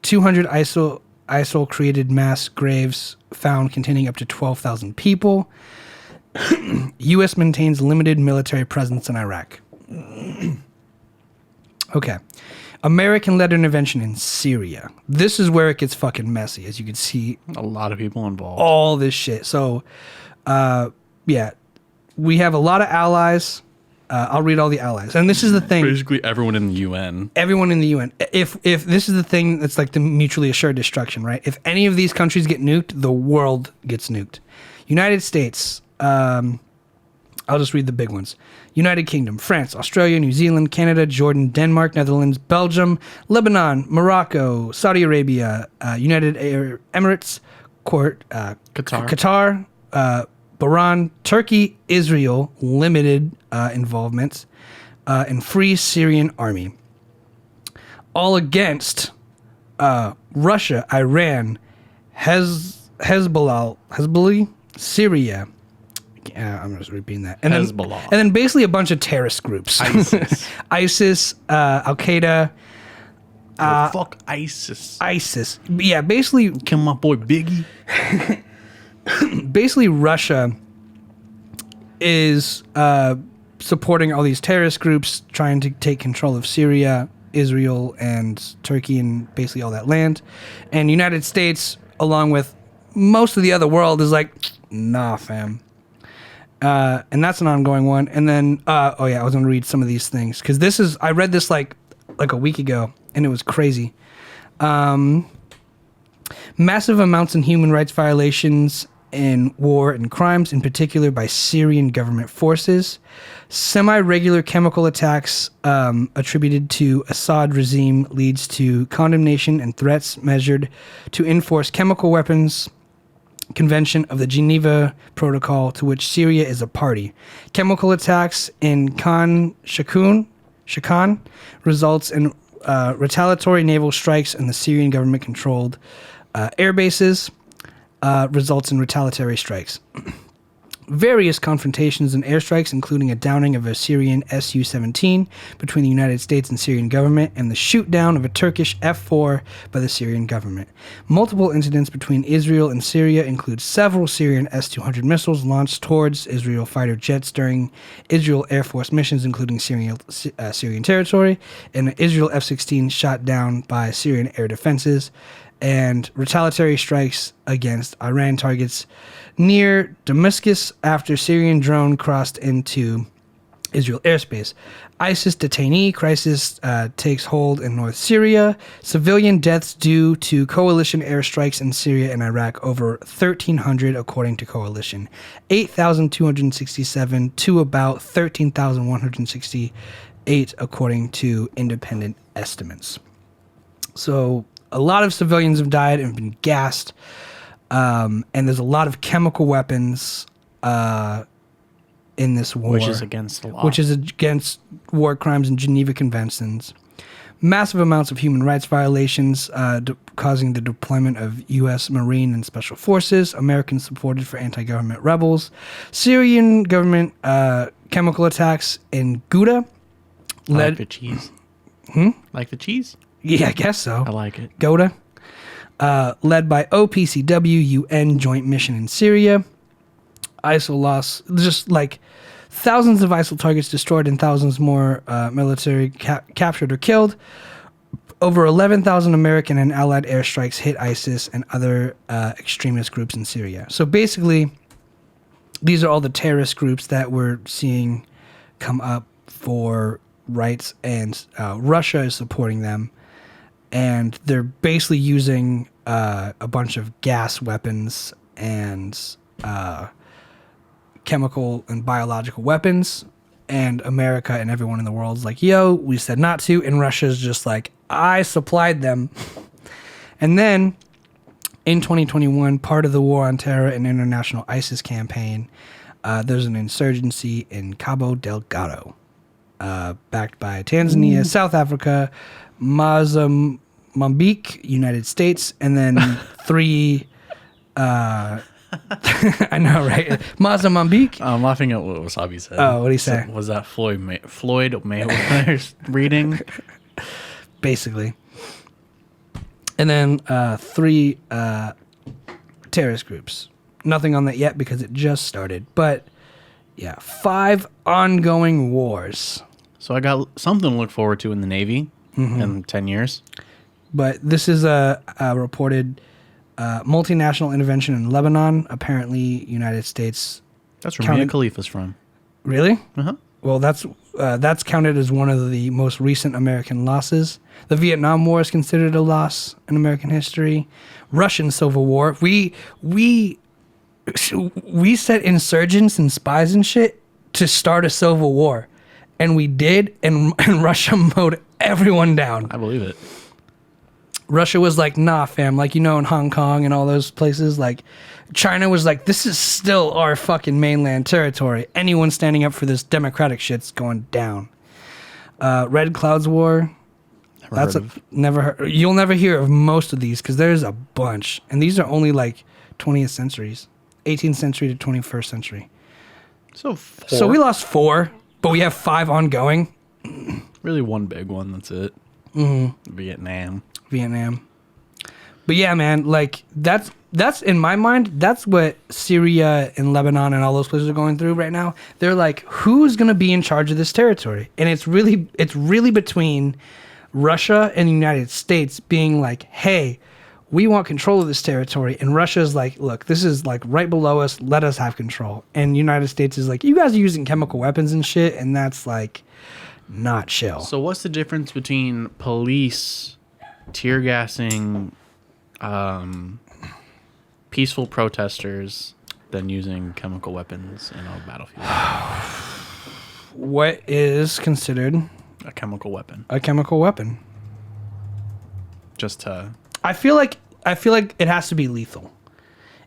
200 ISIL-created mass graves found containing up to 12,000 people. U.S. maintains limited military presence in Iraq. Okay. American-led intervention in Syria. This is where it gets fucking messy, as you can see. A lot of people involved. All this shit. So, yeah, we have a lot of allies. I'll read all the allies. And this is the thing. Basically everyone in the UN. Everyone in the UN. If this is the thing that's like the mutually assured destruction, right? If any of these countries get nuked, the world gets nuked. United States, I'll just read the big ones. United Kingdom, France, Australia, New Zealand, Canada, Jordan, Denmark, Netherlands, Belgium, Lebanon, Morocco, Saudi Arabia, United Arab Emirates, Qatar, Bahrain, Turkey, Israel, limited involvements, and Free Syrian Army. All against Russia, Iran, Hezbollah, Syria. I'm just repeating that. And Hezbollah. And then basically a bunch of terrorist groups. ISIS, Al-Qaeda. Fuck ISIS. ISIS. Yeah, basically... Kill my boy Biggie. Basically, Russia is supporting all these terrorist groups, trying to take control of Syria, Israel, and Turkey, and basically all that land. And United States, along with most of the other world, is like, nah, fam. And that's an ongoing one. And then, I was going to read some of these things because I read this like a week ago, and it was crazy. Massive amounts in human rights violations in war and crimes, in particular by Syrian government forces. Semi-regular chemical attacks attributed to Assad regime leads to condemnation and threats measured to enforce chemical weapons Convention of the Geneva Protocol, to which Syria is a party. Chemical attacks in Khan Shaykhun results in retaliatory naval strikes in the Syrian government-controlled air bases, results in retaliatory strikes. Various confrontations and airstrikes, including a downing of a Syrian Su-17 between the United States and Syrian government, and the shoot-down of a Turkish F-4 by the Syrian government. Multiple incidents between Israel and Syria include several Syrian S-200 missiles launched towards Israel fighter jets during Israel Air Force missions, including Syrian territory, and an Israel F-16 shot down by Syrian air defenses, and retaliatory strikes against Iran targets near Damascus after Syrian drone crossed into Israel airspace. ISIS detainee crisis takes hold in North Syria. Civilian deaths due to coalition airstrikes in Syria and Iraq over 1,300 according to coalition. 8,267 to about 13,168 according to independent estimates. So a lot of civilians have died and been gassed. And there's a lot of chemical weapons in this war. Which is against the law. Which is against war crimes and Geneva Conventions. Massive amounts of human rights violations causing the deployment of U.S. Marine and Special Forces, American supported for anti-government rebels. Syrian government chemical attacks in Ghouta. Like the cheese. Like the cheese? Yeah, I guess so. I like it. Ghouta. Led by OPCW UN Joint Mission in Syria. ISIL lost, just like thousands of ISIL targets destroyed and thousands more military captured or killed. Over 11,000 American and Allied airstrikes hit ISIS and other extremist groups in Syria. So basically, these are all the terrorist groups that we're seeing come up for rights, and Russia is supporting them. And they're basically using a bunch of gas weapons and chemical and biological weapons. And America and everyone in the world is like, yo, we said not to. And Russia's just like, I supplied them. And then in 2021, part of the War on Terror and International ISIS campaign, there's an insurgency in Cabo Delgado, backed by Tanzania, South Africa, Mozambique, United States, and then three. I know, right? Mozambique. I'm laughing at what Wasabi said. Oh, what did he say? Was that Floyd Mayweather's reading? Basically. And then three terrorist groups. Nothing on that yet because it just started. But yeah, 5 ongoing wars. So I got something to look forward to in the Navy in 10 years. But this is a reported multinational intervention in Lebanon. Apparently, United States. That's where Mia Khalifa's from. Really? Uh-huh. Well, that's counted as one of the most recent American losses. The Vietnam War is considered a loss in American history. Russian Civil War. We set insurgents and spies and shit to start a civil war. And we did, and Russia mowed everyone down. I believe it. Russia was like, nah, fam. Like, in Hong Kong and all those places, like, China was like, this is still our fucking mainland territory. Anyone standing up for this democratic shit's going down. Red Clouds War. Never heard. You'll never hear of most of these because there's a bunch. And these are only like 20th centuries. 18th century to 21st century. So we lost 4, but we have 5 ongoing. Really one big one, that's it. Vietnam. But yeah, man, like that's in my mind, that's what Syria and Lebanon and all those places are going through right now. They're like, who's going to be in charge of this territory? And it's really between Russia and the United States being like, hey, we want control of this territory. And Russia's like, look, this is like right below us. Let us have control. And the United States is like, you guys are using chemical weapons and shit. And that's like not chill. So what's the difference between police tear gassing peaceful protesters than using chemical weapons in a battlefield? What is considered a chemical weapon? A chemical weapon. Just to... I feel like it has to be lethal.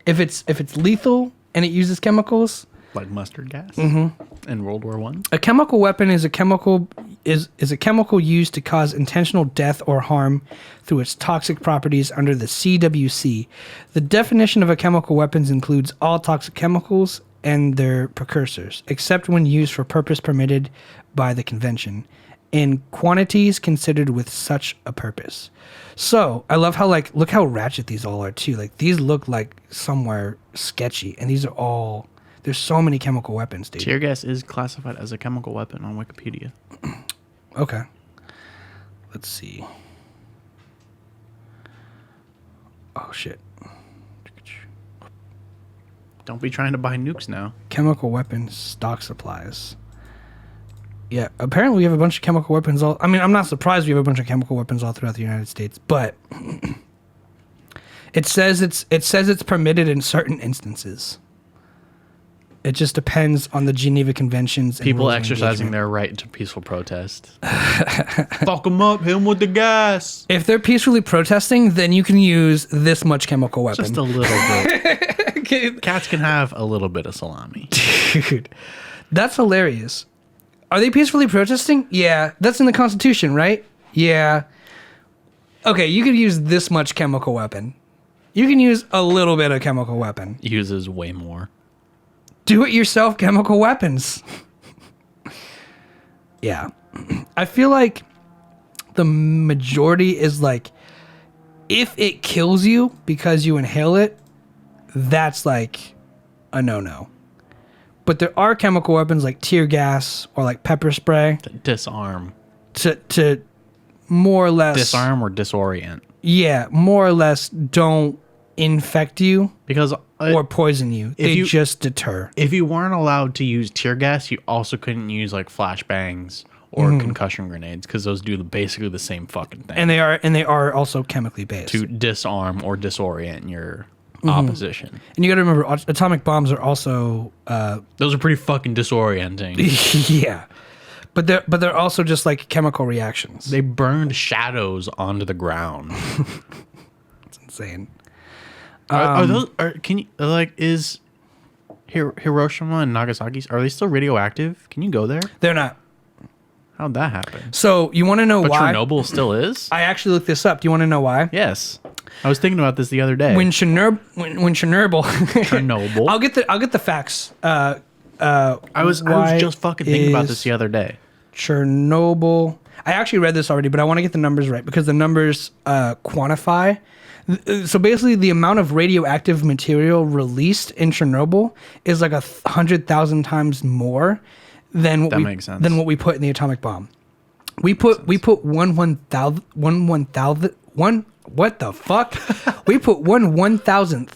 If it's lethal and it uses chemicals, like mustard gas in World War I. A chemical weapon is a chemical used to cause intentional death or harm through its toxic properties under the CWC. The definition of a chemical weapon includes all toxic chemicals and their precursors, except when used for purpose permitted by the convention, in quantities considered with such a purpose. So I love how, like, look how ratchet these all are too. Like, these look like somewhere sketchy, and these are all... There's so many chemical weapons, dude. Tear gas is classified as a chemical weapon on Wikipedia. Okay. Let's see. Oh, shit. Don't be trying to buy nukes now. Chemical weapons stock supplies. Yeah, apparently we have a bunch of chemical weapons all... I mean, I'm not surprised we have a bunch of chemical weapons all throughout the United States, but it says it's permitted in certain instances. It just depends on the Geneva Conventions. And people exercising their right to peaceful protest. Fuck them up, hit them with the gas. If they're peacefully protesting, then you can use this much chemical weapon. Just a little bit. Cats can have a little bit of salami. Dude, that's hilarious. Are they peacefully protesting? Yeah. That's in the Constitution, right? Yeah. Okay, you could use this much chemical weapon. You can use a little bit of chemical weapon. Uses way more. Do-it-yourself chemical weapons. Yeah. I feel like the majority is like, if it kills you because you inhale it, that's like a no-no. But there are chemical weapons like tear gas or like pepper spray. To disarm. To more or less... Disarm or disorient. Yeah, more or less don't infect you. Because... or poison you. They just deter. If you weren't allowed to use tear gas, you also couldn't use like flashbangs or concussion grenades because those do basically the same fucking thing. And they are also chemically based. To disarm or disorient your opposition. And you got to remember, atomic bombs are also those are pretty fucking disorienting. Yeah. But they're also just like chemical reactions. They burned shadows onto the ground. It's insane. Are those? Can you is Hiroshima and Nagasaki? Are they still radioactive? Can you go there? They're not. How'd that happen? So you want to know why? Chernobyl still is. I actually looked this up. Do you want to know why? Yes, I was thinking about this the other day. When Chernobyl. Chernobyl. I'll get the facts. I was just fucking thinking about this the other day. Chernobyl. I actually read this already, but I want to get the numbers right because the numbers quantify. So basically, the amount of radioactive material released in Chernobyl is like 100,000 times more than what we put in the atomic bomb. We put 1/1000th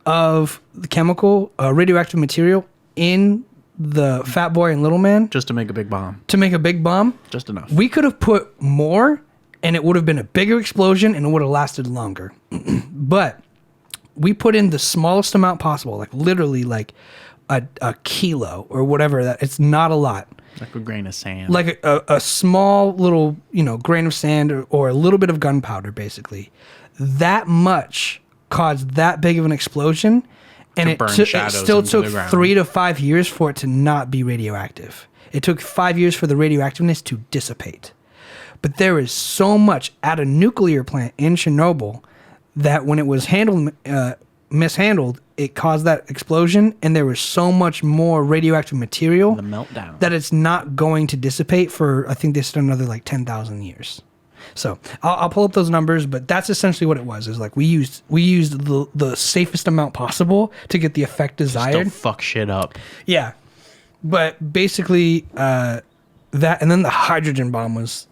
of the chemical radioactive material in the Fat Boy and Little Man just to make a big bomb. Just enough. We could have put more. And it would have been a bigger explosion and it would have lasted longer. But we put in the smallest amount possible, like literally like a kilo or whatever that. It's not a lot. Like a grain of sand. Like a small little, grain of sand or a little bit of gunpowder, basically. That much caused that big of an explosion, and it still took 3 to 5 years for it to not be radioactive. It took 5 years for the radioactiveness to dissipate. But there is so much at a nuclear plant in Chernobyl that when it was mishandled, it caused that explosion, and there was so much more radioactive material the meltdown that it's not going to dissipate for, I think they said, another like 10,000 years. So I'll pull up those numbers, but that's essentially what it was. Is like we used the safest amount possible to get the effect desired. Just to fuck shit up. Yeah, but basically that, and then the hydrogen bomb was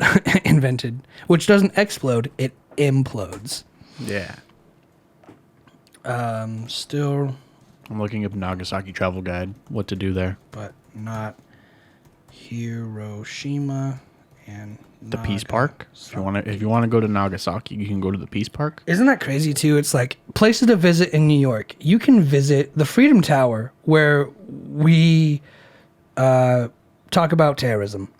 invented, which doesn't explode; it implodes. Yeah. Still, I'm looking up Nagasaki travel guide. What to do there? But not Hiroshima and the Peace Park. If you want to go to Nagasaki, you can go to the Peace Park. Isn't that crazy too? It's like places to visit in New York. You can visit the Freedom Tower where we talk about terrorism.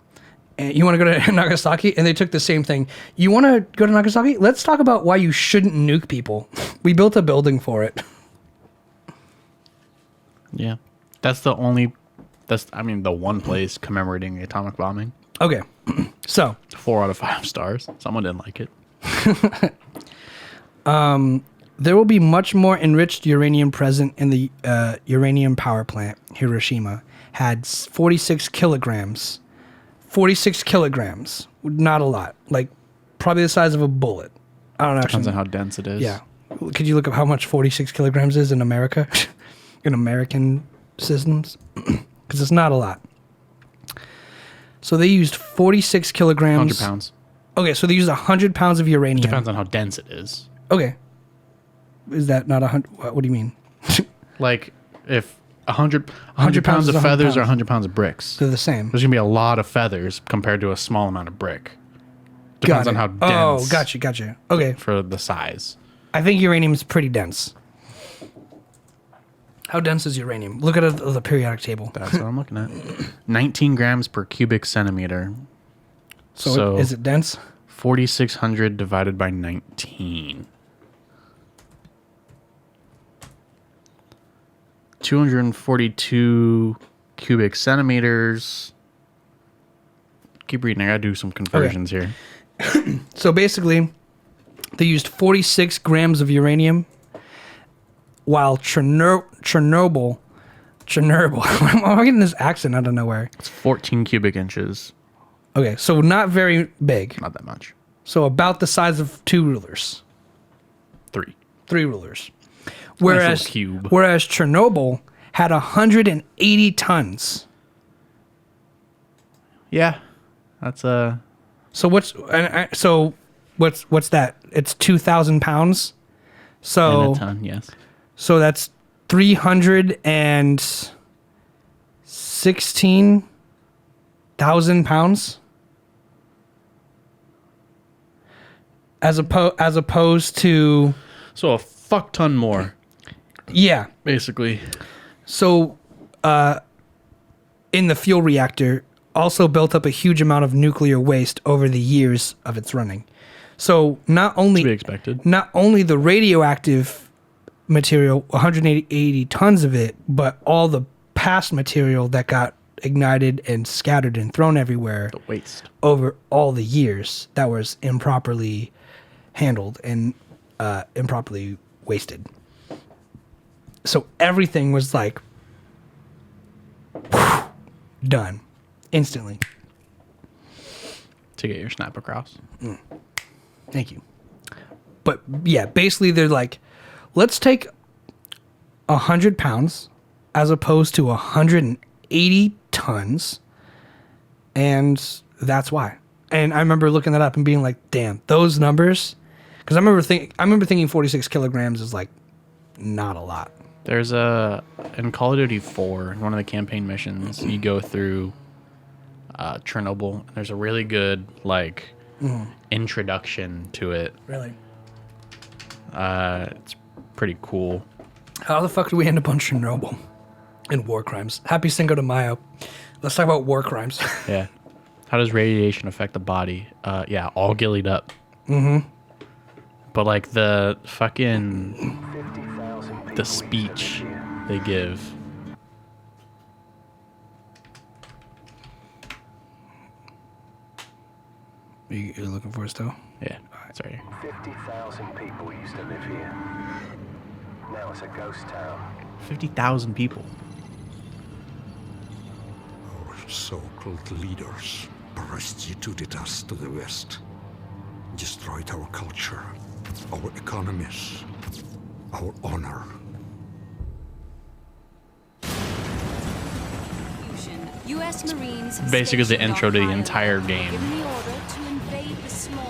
And you want to go to Nagasaki, and they took the same thing. You want to go to Nagasaki? Let's talk about why you shouldn't nuke people. We built a building for it. Yeah, that's the one place commemorating the atomic bombing. Okay, so 4 out of 5 stars. Someone didn't like it. There will be much more enriched uranium present in the uranium power plant. Hiroshima had 46 kilograms. 46 kilograms, not a lot. Like, probably the size of a bullet. I don't know. Depends on how dense it is. Yeah. Could you look up how much 46 kilograms is in America? In American systems? Because it's not a lot. So they used 46 kilograms. 100 pounds. Okay, so they used 100 pounds of uranium. Depends on how dense it is. Okay. Is that not 100? What do you mean? Like, if 100 pounds of feathers or 100 pounds of bricks. They're the same. There's going to be a lot of feathers compared to a small amount of brick. Depends on how dense. Oh, gotcha. Okay. For the size. I think uranium is pretty dense. How dense is uranium? Look at the periodic table. That's what I'm looking at. 19 grams per cubic centimeter. So is it dense? 4,600 divided by 19. 242 cubic centimeters. Keep reading. I gotta do some conversions here. So basically, they used 46 grams of uranium, while Chernobyl. I'm getting this accent out of nowhere. It's 14 cubic inches. Okay, so not very big. Not that much. So about the size of 2 rulers. 3 rulers. Whereas Chernobyl had 180 tons. Yeah, that's So what's that? It's 2,000 pounds. So in a ton, yes. So that's 316,000 pounds. As opposed to, so a fuck ton more. Yeah. Basically. So, in the fuel reactor, also built up a huge amount of nuclear waste over the years of its running. So not only to be expected, not only the radioactive material, 180 tons of it, but all the past material that got ignited and scattered and thrown everywhere. The waste over all the years that was improperly handled and improperly wasted. So everything was like done instantly. To get your snap across. Thank you. But yeah, basically they're like, let's take 100 pounds as opposed to 180 tons. And that's why. And I remember looking that up and being like, damn, those numbers. Because I remember thinking 46 kilograms is like not a lot. There's in Call of Duty 4, one of the campaign missions, you go through Chernobyl. There's a really good introduction to it. Really? It's pretty cool. How the fuck did we end up on Chernobyl? And war crimes. Happy Cinco de Mayo. Let's talk about war crimes. Yeah. How does radiation affect the body? Yeah, all gillied up. Mm-hmm. But like the speech they give. You're looking for it still? Yeah. Sorry. 50,000 people used to live here. Now it's a ghost town. 50,000 people. Our so-called leaders prostituted us to the West, destroyed our culture, our economies, our honor. U.S. Marines Basically the stationed intro on to the Mayo entire have game. given the order to invade the small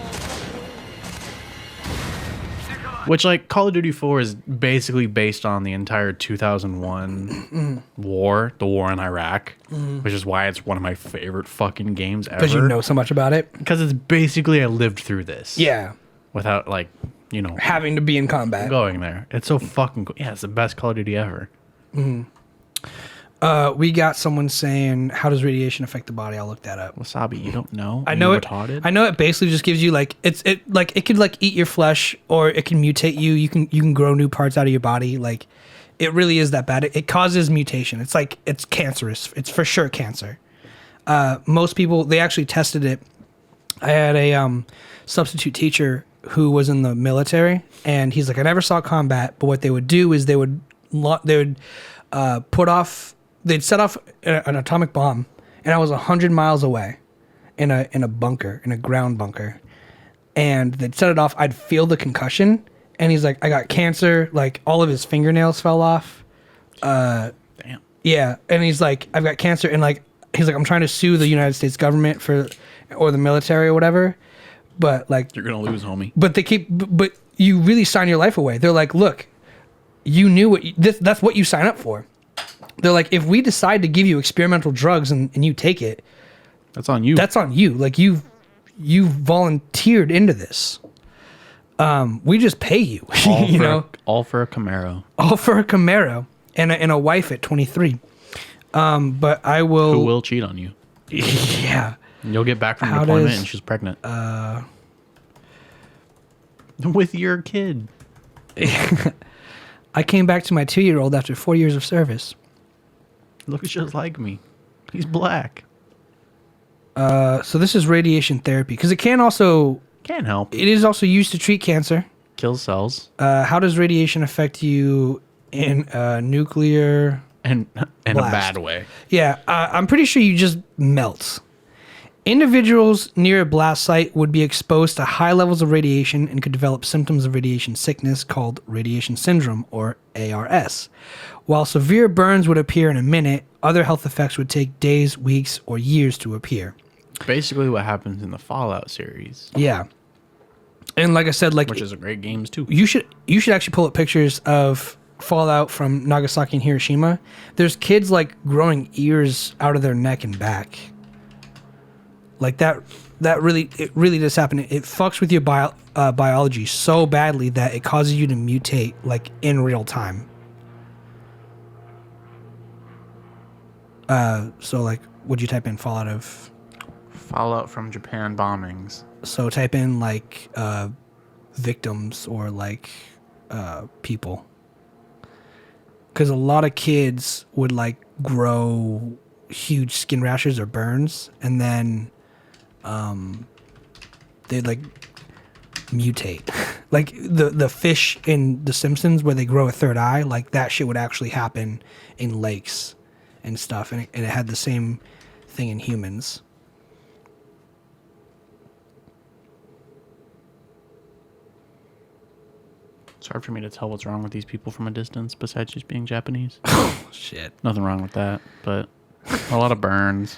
Which, like, Call of Duty 4 is basically based on the entire 2001 war, the war in Iraq, which is why it's one of my favorite fucking games ever. Because you know so much about it. Because it's basically I lived through this. Yeah. Without, like, Having to be in combat. going there. It's so fucking cool. Yeah, it's the best Call of Duty ever. We got someone saying, how does radiation affect the body? I'll look that up. Wasabi, you don't know? I know You it. retarded? I know it basically just gives you like it could like eat your flesh, or it can mutate you. You can grow new parts out of your body. Like it really is that bad. It causes mutation. It's like it's cancerous. It's for sure cancer. Most people, they actually tested it. I had a substitute teacher who was in the military, and he's like, I never saw combat, but what they would do is they'd set off an atomic bomb, and I was 100 miles away in a bunker, in a ground bunker, and they'd set it off. I'd feel the concussion, and he's like, I got cancer. Like all of his fingernails fell off. Damn. Yeah, and he's like, I've got cancer, and like he's like, I'm trying to sue the United States government or the military or whatever, but like You're going to lose, homie. but you really sign your life away. They're like, look, you knew that's what you sign up for. They're like, if we decide to give you experimental drugs and you take it, That's on you. that's on you. Like you volunteered into this. We just pay you, all for a Camaro. all for a Camaro and a wife at 23. But I will. Who will cheat on you? Yeah. You'll get back from How deployment does- and she's pregnant. With your kid. I came back to my 2-year-old after 4 years of service. Looks just like me. He's black. So this is radiation therapy because it can also. Can't help. It is also used to treat cancer. Kills cells. How does radiation affect you in nuclear? And in Blast. a bad way. Yeah, I'm pretty sure you just melt. Individuals near a blast site would be exposed to high levels of radiation and could develop symptoms of radiation sickness called radiation syndrome, or ARS. While severe burns would appear in a minute, other health effects would take days, weeks, or years to appear. Basically what happens in the Fallout series. Yeah. And like I said, like Which is a great games too. you should actually pull up pictures of Fallout from Nagasaki and Hiroshima. There's kids like growing ears out of their neck and back. Like that really does happen. It fucks with your biology so badly that it causes you to mutate like in real time. So like, would you type in Fallout of? Fallout from Japan bombings. So type in like victims or like people. Because a lot of kids would like grow huge skin rashes or burns, and then they'd like mutate. Like the fish in The Simpsons where they grow a third eye, like that shit would actually happen in lakes and stuff, and it had the same thing in humans. It's hard for me to tell what's wrong with these people from a distance besides just being Japanese. Shit. Nothing wrong with that, but a lot of burns.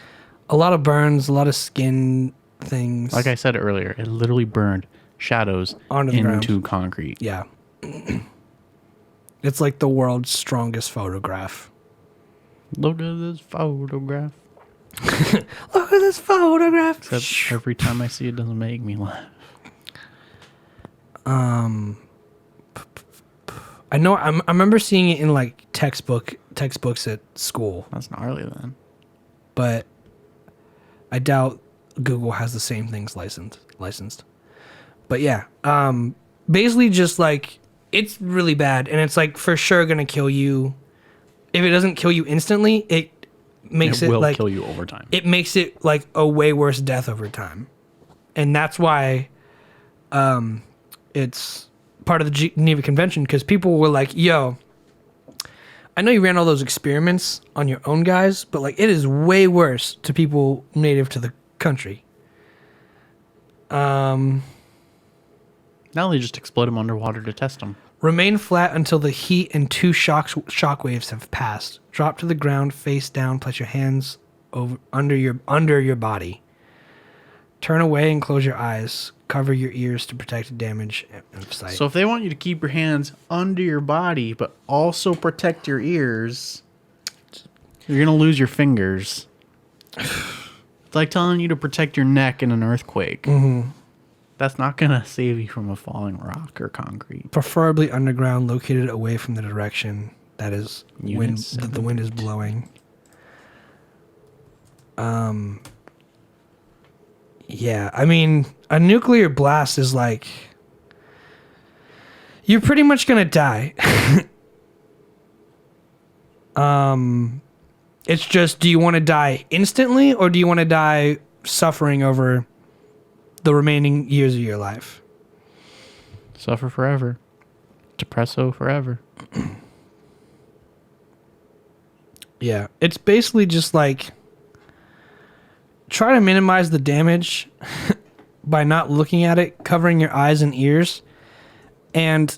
A lot of burns, a lot of skin things. Like I said earlier, it literally burned shadows Onto the ground. into concrete. Yeah. It's like the world's strongest photograph. Look at this photograph. Look at this photograph. Except every time I see it, doesn't make me laugh. I know. I remember seeing it in like textbook textbooks at school, That's gnarly then. but I doubt Google has the same things licensed. But yeah, basically just like it's really bad, and it's like for sure gonna kill you. If it doesn't kill you instantly, it makes it will like kill you over time. it makes it like a way worse death over time, and that's why it's part of the Geneva Convention, because people were like, yo, I know you ran all those experiments on your own guys, but like it is way worse to people native to the country. Now they just explode them underwater to test them. Remain flat until the heat and 2 shock waves have passed. Drop to the ground face down. Place your hands under your body. Turn away and close your eyes. Cover your ears to protect damage of sight. So if they want you to keep your hands under your body, but also protect your ears, you're going to lose your fingers. It's like telling you to protect your neck in an earthquake. Mm-hmm. That's not going to save you from a falling rock or concrete. Preferably underground, located away from the direction that is Unit that the wind is blowing. Yeah, I mean, a nuclear blast is like you're pretty much gonna die. It's just, do you want to die instantly, or do you want to die suffering over the remaining years of your life? Suffer forever. Depresso forever. Yeah, it's basically just like try to minimize the damage by not looking at it, covering your eyes and ears, and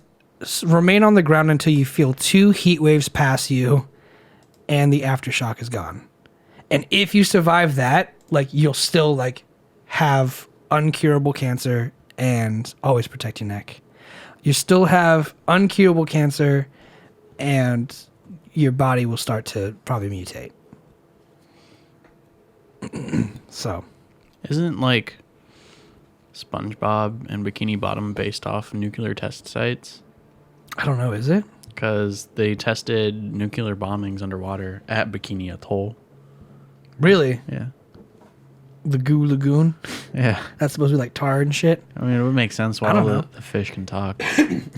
remain on the ground until you feel 2 heat waves pass you and the aftershock is gone. And if you survive that, like you'll still like have uncurable cancer and always protect your neck. You still have uncurable cancer and your body will start to probably mutate. So, Isn't like SpongeBob and Bikini Bottom based off nuclear test sites? I don't know, is it? Because they tested nuclear bombings underwater at Bikini Atoll. Really? Yeah. The Goo Lagoon? Yeah. That's supposed to be like tar and shit? I mean, it would make sense why I don't all know. the fish can talk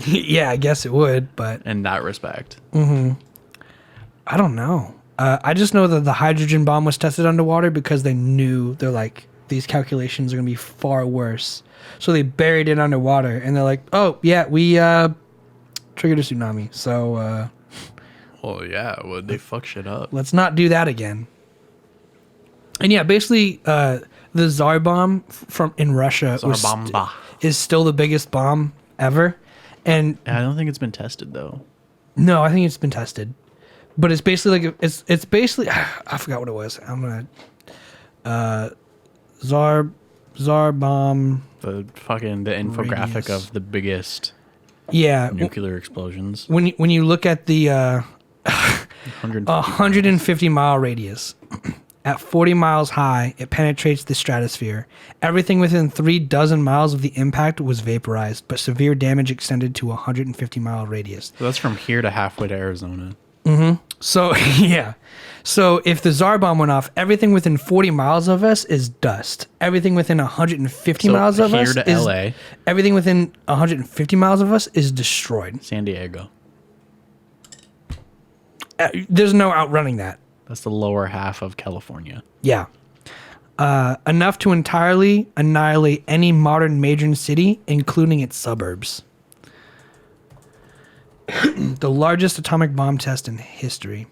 Yeah, I guess it would, but in that respect. I don't know. I just know that the hydrogen bomb was tested underwater because they knew, they're like, these calculations are going to be far worse. So they buried it underwater, and they're like, oh, yeah, we triggered a tsunami. So Well, yeah, would they fuck shit up? let's not do that again. And yeah, basically, the Tsar bomb from in Russia Tsar-bomba. is still the biggest bomb ever. And I don't think it's been tested though. no, I think it's been tested. But it's basically like it's basically I forgot what it was. I'm gonna Tsar bomb. The infographic Radius. of the biggest Yeah, nuclear explosions. when you look at the 150 150-mile radius. At 40 miles high, it penetrates the stratosphere. Everything within 36 miles of the impact was vaporized, but severe damage extended to a 150-mile radius. So that's from here to halfway to Arizona. So, yeah. So, if the Tsar bomb went off, everything within 40 miles of us is dust. Everything within 150 So miles of here us to is... LA. Everything within 150 miles of us is destroyed. San Diego. There's no outrunning that. That's the lower half of California. Yeah. Enough to entirely annihilate any modern major city, including its suburbs. The largest atomic bomb test in history.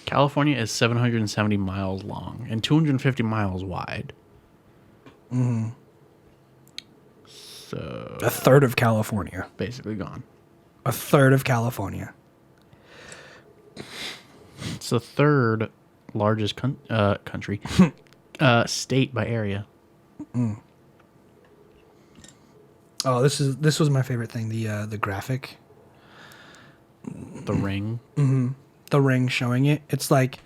California is 770 miles long and 250 miles wide. So A third of California. basically gone. A third of California. It's the third largest country state by area. Oh, this was my favorite thing. The graphic, The ring. the ring showing it. It's like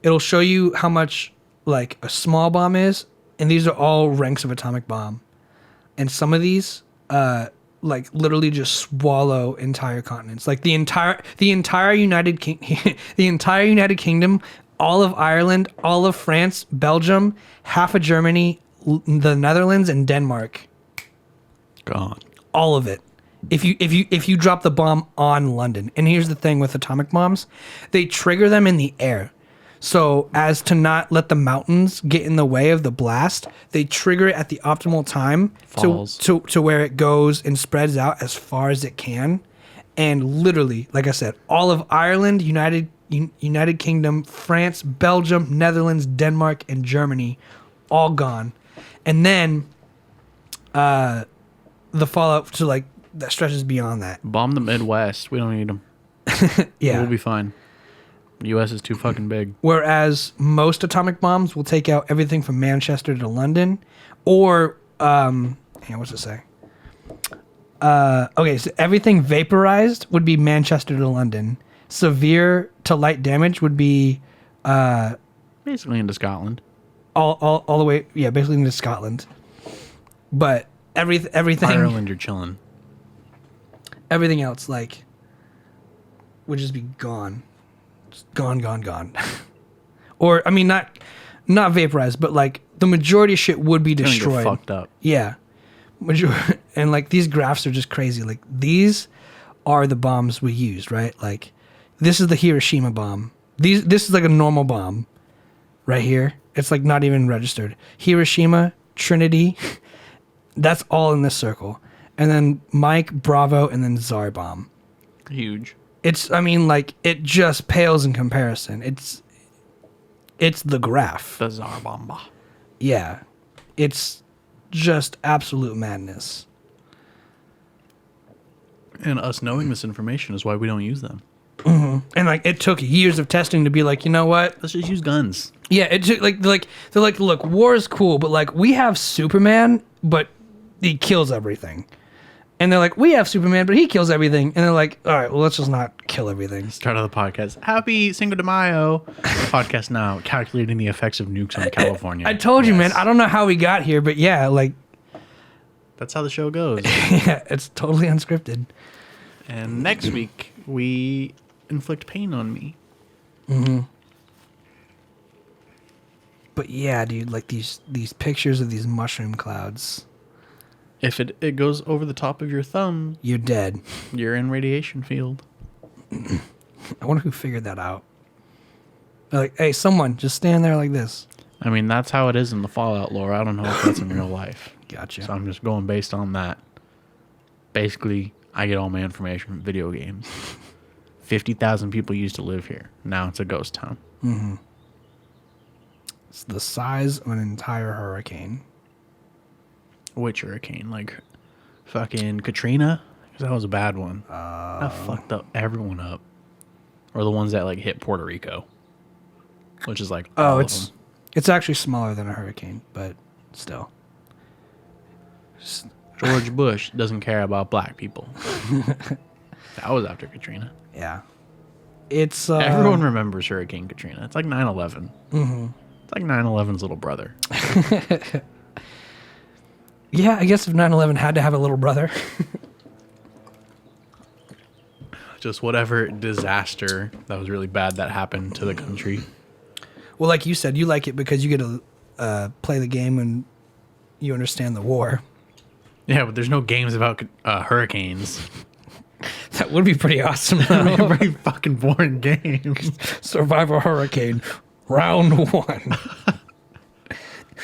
it'll show you how much like a small bomb is, and these are all ranks of atomic bomb. And some of these, like literally just swallow entire continents. Like the entire United Kingdom, all of Ireland, all of France, Belgium, half of Germany, the Netherlands, and Denmark. Gone. All of it. If you drop the bomb on London. And here's the thing with atomic bombs, they trigger them in the air. So as to not let the mountains get in the way of the blast, they trigger it at the optimal time to where it goes and spreads out as far as it can. And literally, like I said, all of Ireland, United Kingdom, France, Belgium, Netherlands, Denmark, and Germany, all gone. And then the fallout to like that stretches beyond that. Bomb the Midwest. We don't need them. Yeah, We'll be fine. The U.S. is too fucking big. Whereas most atomic bombs will take out everything from Manchester to London, or what's it say? Okay, so everything vaporized would be Manchester to London. Severe to light damage would be Basically into Scotland. all the way, yeah, basically into Scotland. But everything Ireland, you're chilling. everything else like would just be gone. Just gone. Or I mean not vaporized, but like the majority of shit would be It's gonna get destroyed. fucked up. Yeah. And like these graphs are just crazy. Like these are the bombs we used, right? Like this is the Hiroshima bomb. This is like a normal bomb right here. It's like not even registered. Hiroshima, Trinity, that's all in this circle. And then Mike, Bravo, and then Tsar bomb. Huge. I mean, like, it just pales in comparison. It's the graph. The Tsar Bomba. Yeah. It's just absolute madness. And us knowing this information is why we don't use them. And, like, it took years of testing to be like, you know what? Let's just use guns. Yeah, it took, they're like, look, war is cool, but, like, we have Superman, but he kills everything. And they're like, we have Superman, but he kills everything. And they're like, all right, well, let's just not kill everything. Start of the podcast. Happy Cinco de Mayo. Podcast now. Calculating the effects of nukes on California. I told you, man. I don't know how we got here, but yeah, like, That's how the show goes. yeah, it's totally unscripted. And next week, we inflict pain on me. But yeah, dude, like these pictures of these mushroom clouds, If it goes over the top of your thumb, you're dead. you're in radiation field. I wonder who figured that out. They're like, hey, someone, just stand there like this. I mean, that's how it is in the Fallout lore. I don't know if that's in real life. Gotcha. So I'm just going based on that. Basically, I get all my information from video games. 50,000 people used to live here. Now it's a ghost town. It's the size of an entire hurricane. Which hurricane? Like fucking Katrina? 'Cause that was a bad one. That fucked up everyone up. Or the ones that like hit Puerto Rico. Which is like all of them. It's actually smaller than a hurricane, but still. George Bush doesn't care about black people. That was after Katrina. Yeah. It's Everyone remembers Hurricane Katrina. It's like 9/11. It's like 9/11's little brother. Yeah, I guess if 9/11 had to have a little brother. Just whatever disaster that was really bad that happened to the country. Well, like you said, you like it because you get to play the game and you understand the war. Yeah, but there's no games about hurricanes. That would be pretty awesome. That'd be a pretty fucking boring game. Survive a hurricane, round 1.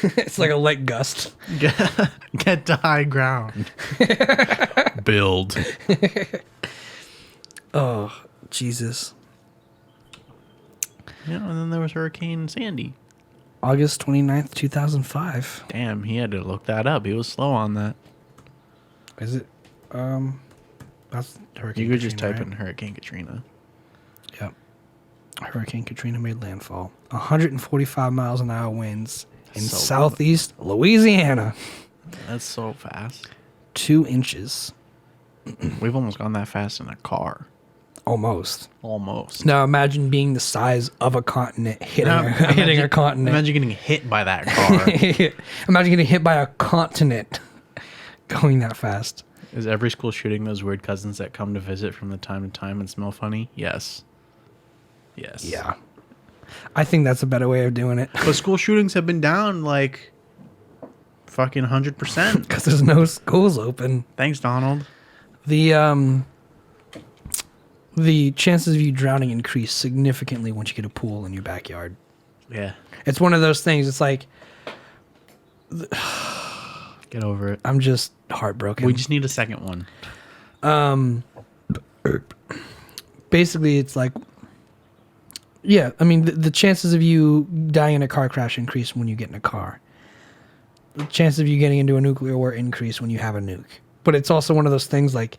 It's like a light gust. Get to high ground. Build. Oh, Jesus. Yeah, and then there was Hurricane Sandy. August 29th, 2005. Damn, he had to look that up. He was slow on that. Is it? That's Hurricane You could just Katrina, type right? in Hurricane Katrina. Yep. Hurricane Katrina made landfall. 145 miles an hour winds in So southeast Louisiana. That's so fast. 2 inches. We've almost gone that fast in a car. Almost. Almost. Now imagine being the size of a continent hitting a continent. Imagine getting hit by that car. Imagine getting hit by a continent going that fast. Is every school shooting those weird cousins that come to visit from the time to time and smell funny? Yes. Yes. Yeah. I think that's a better way of doing it. But school shootings have been down like fucking 100%. Because there's no schools open. Thanks, Donald. The chances of you drowning increase significantly once you get a pool in your backyard. Yeah. It's one of those things. It's like, Get over it. I'm just heartbroken. We just need a second one. Basically, it's like, yeah, I mean, the chances of you dying in a car crash increase when you get in a car. The chances of you getting into a nuclear war increase when you have a nuke. But it's also one of those things like,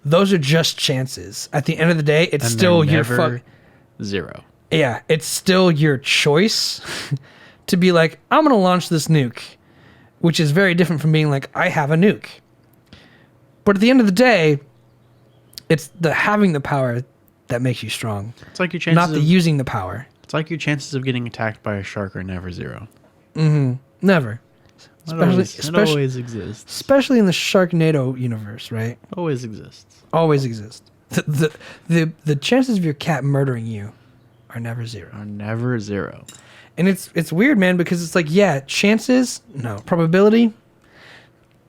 those are just chances. At the end of the day, it's And still they're your never zero. Yeah, it's still your choice to be like, I'm going to launch this nuke, which is very different from being like, I have a nuke. But at the end of the day, it's the having the power that makes you strong, It's like your chances not the of, using the power. It's like your chances of getting attacked by a shark are never zero. Never. It always exists. Especially in the Sharknado universe, right? Always exists. Always exists. The chances of your cat murdering you are never zero. Are never zero. And it's weird, man, because it's like, yeah, chances, no. Probability,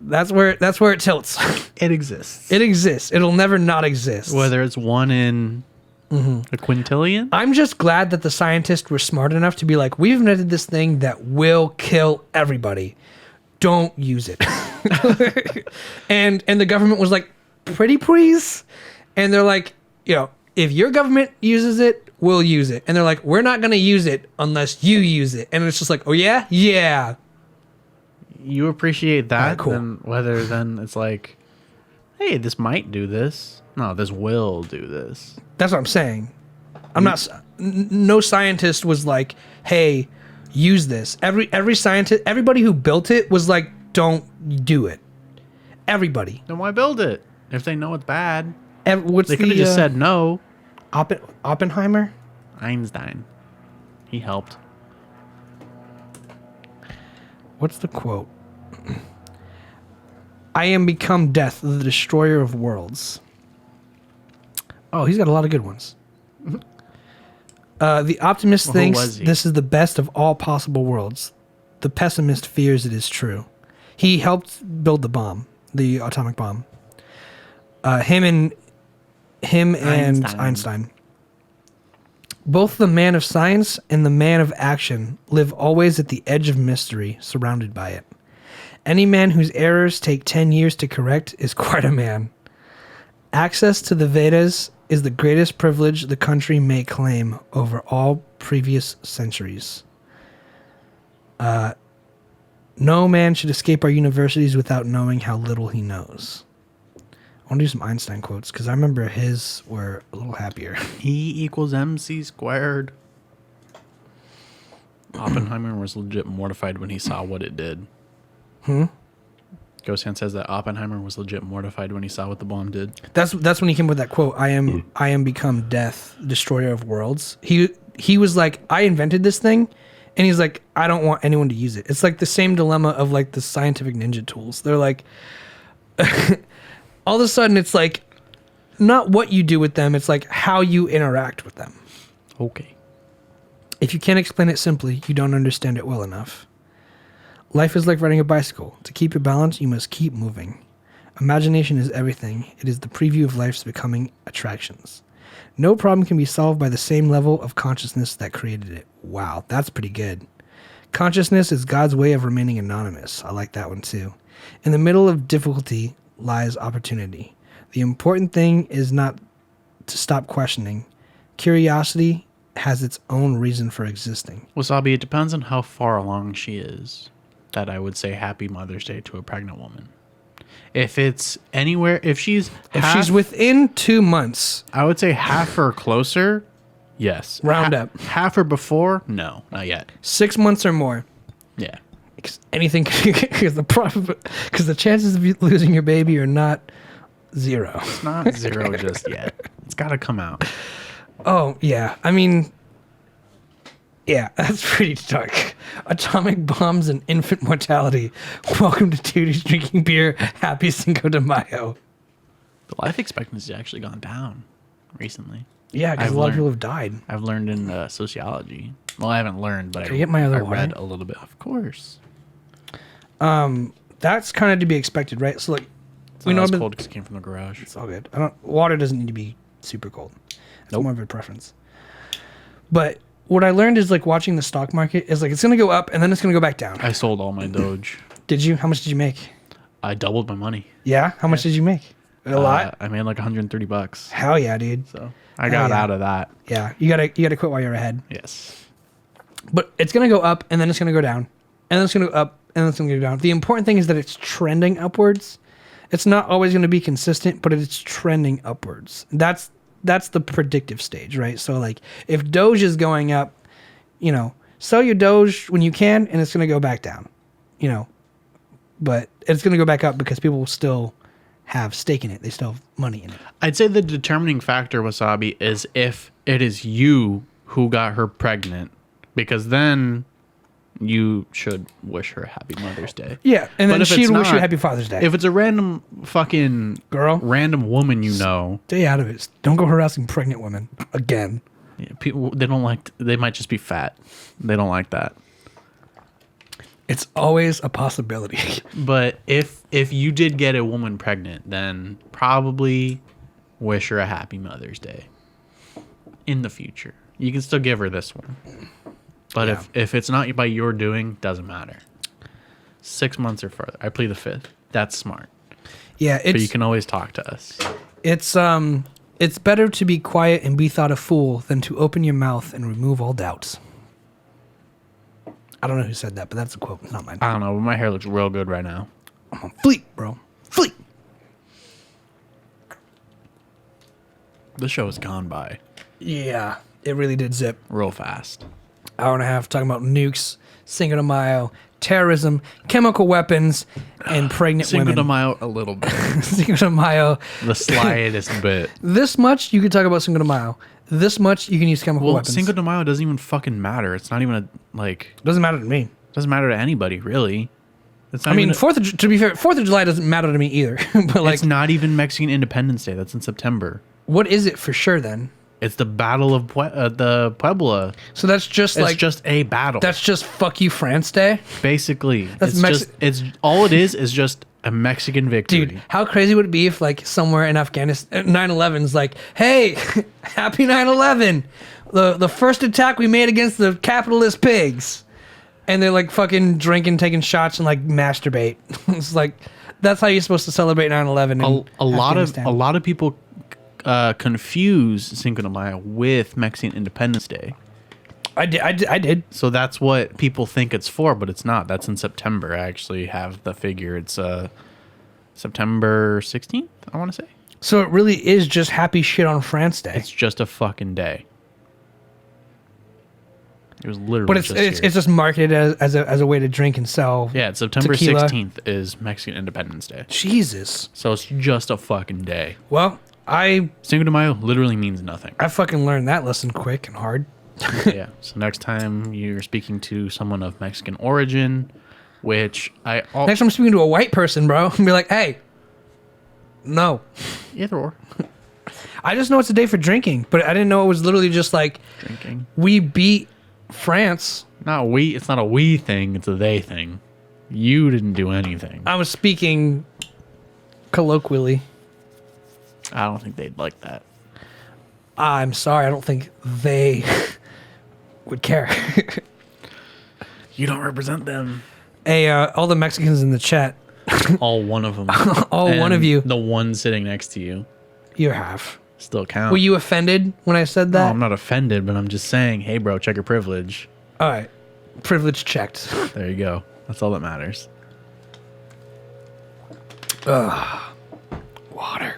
that's where it tilts. It exists. It exists. It'll never not exist. Whether it's 1 in a quintillion. I'm just glad that the scientists were smart enough to be like, we've invented this thing that will kill everybody. Don't use it. and the government was like, pretty please? And they're like, if your government uses it, we'll use it. And they're like, we're not going to use it unless you use it. And it's just like, oh yeah? Yeah. You appreciate that, cool. Then it's like, hey, this might do this. No, this will do this. That's what I'm saying. No scientist was like, hey, use this. Every scientist, everybody who built it was like, don't do it. Everybody. Then why build it? If they know it's bad. They They could have just said no. Oppenheimer? Einstein. He helped. What's the quote? I am become death, the destroyer of worlds. Oh, he's got a lot of good ones. The optimist thinks this is the best of all possible worlds. The pessimist fears it is true. He helped build the bomb, the atomic bomb. Him and Einstein. Both the man of science and the man of action live always at the edge of mystery, surrounded by it. Any man whose errors take 10 years to correct is quite a man. Access to the Vedas is the greatest privilege the country may claim over all previous centuries. No man should escape our universities without knowing how little he knows. I want to do some Einstein quotes because I remember his were a little happier. E = MC squared. Oppenheimer was legit mortified when he saw what it did. Ghost Hand says that Oppenheimer was legit mortified when he saw what the bomb did. That's when he came with that quote. I am become death, destroyer of worlds. He was like, I invented this thing, and he's like, I don't want anyone to use it. It's like the same dilemma of like the scientific ninja tools. They're like, all of a sudden it's like, not what you do with them, it's like how you interact with them. Okay. If you can't explain it simply, you don't understand it well enough. Life is like riding a bicycle. To keep your balance, you must keep moving. Imagination is everything. It is the preview of life's becoming attractions. No problem can be solved by the same level of consciousness that created it. Wow, that's pretty good. Consciousness is God's way of remaining anonymous. I like that one too. In the middle of difficulty lies opportunity. The important thing is not to stop questioning. Curiosity has its own reason for existing. Wasabi, it depends on how far along she is that I would say Happy Mother's Day to a pregnant woman. If it's anywhere, if she's within 2 months, I would say half or closer, yes. Round up. Half or before, no, not yet. 6 months or more. Yeah. Because anything, because the chances of you losing your baby are not zero. It's not zero just yet. It's got to come out. Oh, yeah. I mean, Yeah, that's pretty dark. Atomic bombs and infant mortality. Welcome to Tooties drinking beer. Happy Cinco de Mayo. The life expectancy has actually gone down recently. Yeah, because a lot of people have died. I've learned in sociology. Well, I haven't learned, but Can I get my other I water? read a little bit. Of course. That's kind of to be expected, right? So like, we know it's about- cold because it came from the garage. It's all good. Water doesn't need to be super cold. It's more of a preference. But what I learned is like watching the stock market is like it's gonna go up and then it's gonna go back down. I sold all my Doge. Did you? How much did you make? I doubled my money. Yeah. How much did you make? A lot. I made like $130. Hell yeah, dude. So I got yeah. out of that. Yeah, you gotta quit while you're ahead. Yes. But it's gonna go up and then it's gonna go down, and then it's gonna go up and then it's gonna go down. The important thing is that it's trending upwards. It's not always gonna be consistent, but it's trending upwards. That's the predictive stage, right? So like, if Doge is going up, you know, sell your Doge when you can, and it's gonna go back down, you know. But it's gonna go back up because people will still have stake in it. They still have money in it. I'd say the determining factor, Wasabi, is if it is you who got her pregnant, because then you should wish her a happy Mother's Day. Yeah, and then if she'd it's wish you not- a happy Father's Day. If it's a random fucking Girl. random woman you know, Stay out of it. Don't go harassing pregnant women again. yeah, people they might just be fat. They don't like that. It's always a possibility. But if you did get a woman pregnant, then probably wish her a happy Mother's Day in the future. You can still give her this one. But Yeah. if it's not by your doing, doesn't matter. 6 months or further. I plead the fifth. That's smart. Yeah, But you it's can always talk to us. it's better to be quiet and be thought a fool than to open your mouth and remove all doubts. I don't know who said that, but that's a quote. It's not mine. I don't know, but my hair looks real good right now. I'm on fleek, bro. Fleek. The show has gone by Yeah, it really did zip. real fast. Hour and a half talking about nukes, Cinco de Mayo, terrorism, chemical weapons, and pregnant Cinco de women. Mayo a little bit. Cinco de Mayo. The slightest bit. This much you can talk about Cinco de Mayo. This much you can use chemical Well, weapons. Cinco de Mayo doesn't even fucking matter. It's not even a, like, doesn't matter to me. doesn't matter to anybody, really. It's not I mean, even to be fair, 4th of July doesn't matter to me either. But like, it's not even Mexican Independence Day. That's in September. what is it for sure then? It's the Battle of the Puebla. So that's just It's like just a battle. that's just fuck you France Day, basically. That's It's Mexi- just it's all it is just a Mexican victory. dude. How crazy would it be if like somewhere in Afghanistan, 9/11's like, hey, happy 9/11, the first attack we made against the capitalist pigs, and they're like fucking drinking, taking shots, and like masturbate. It's like that's how you're supposed to celebrate 9/11. A lot of people confuse Cinco de Mayo with Mexican Independence Day. I did. So that's what people think it's for, but it's not. That's in September. I actually have the figure. It's September 16th, I want to say. So it really is just happy shit on France Day. It's just a fucking day. It was literally But it's just marketed as a way to drink and sell. yeah, it's September tequila. 16th is Mexican Independence Day. Jesus. So it's just a fucking day. Well, I Cinco de Mayo literally means nothing. fucking learned that lesson quick and hard. Yeah. So next time you're speaking to someone of Mexican origin, which Next time I'm speaking to a white person, bro, and be like, hey, no. either or I just know it's a day for drinking, but I didn't know it was literally just like drinking. we beat France. Not we. It's not a we thing. It's a they thing. You didn't do anything. I was speaking colloquially. I don't think they'd like that. I'm sorry, I don't think they would care. You don't represent them. Hey, all the Mexicans in the chat, All one of them. all one of you, The one sitting next to you you have. still count. Were you offended when I said No, that? I'm not offended, but I'm just saying, hey, bro, check your privilege. All right, privilege checked. There you go. That's all that matters. Water.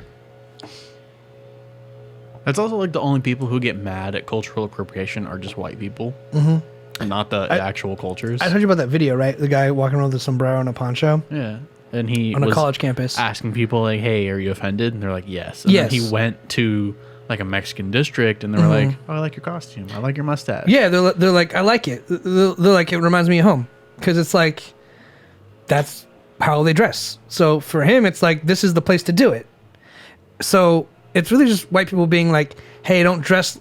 That's also like the only people who get mad at cultural appropriation are just white people. Mm-hmm. Not the actual cultures. I told you about that video, right? The guy walking around with a sombrero and a poncho Yeah. And he on a was college campus. asking people like, hey, are you offended? And they're like, yes. And Yes. then he went to like a Mexican district, and they were like, "Oh, I like your costume. I like your mustache." Yeah, they're like, I like it. They're like, it reminds me of home, because it's like, that's how they dress. So for him, it's like, this is the place to do it. So it's really just white people being like, hey, don't dress,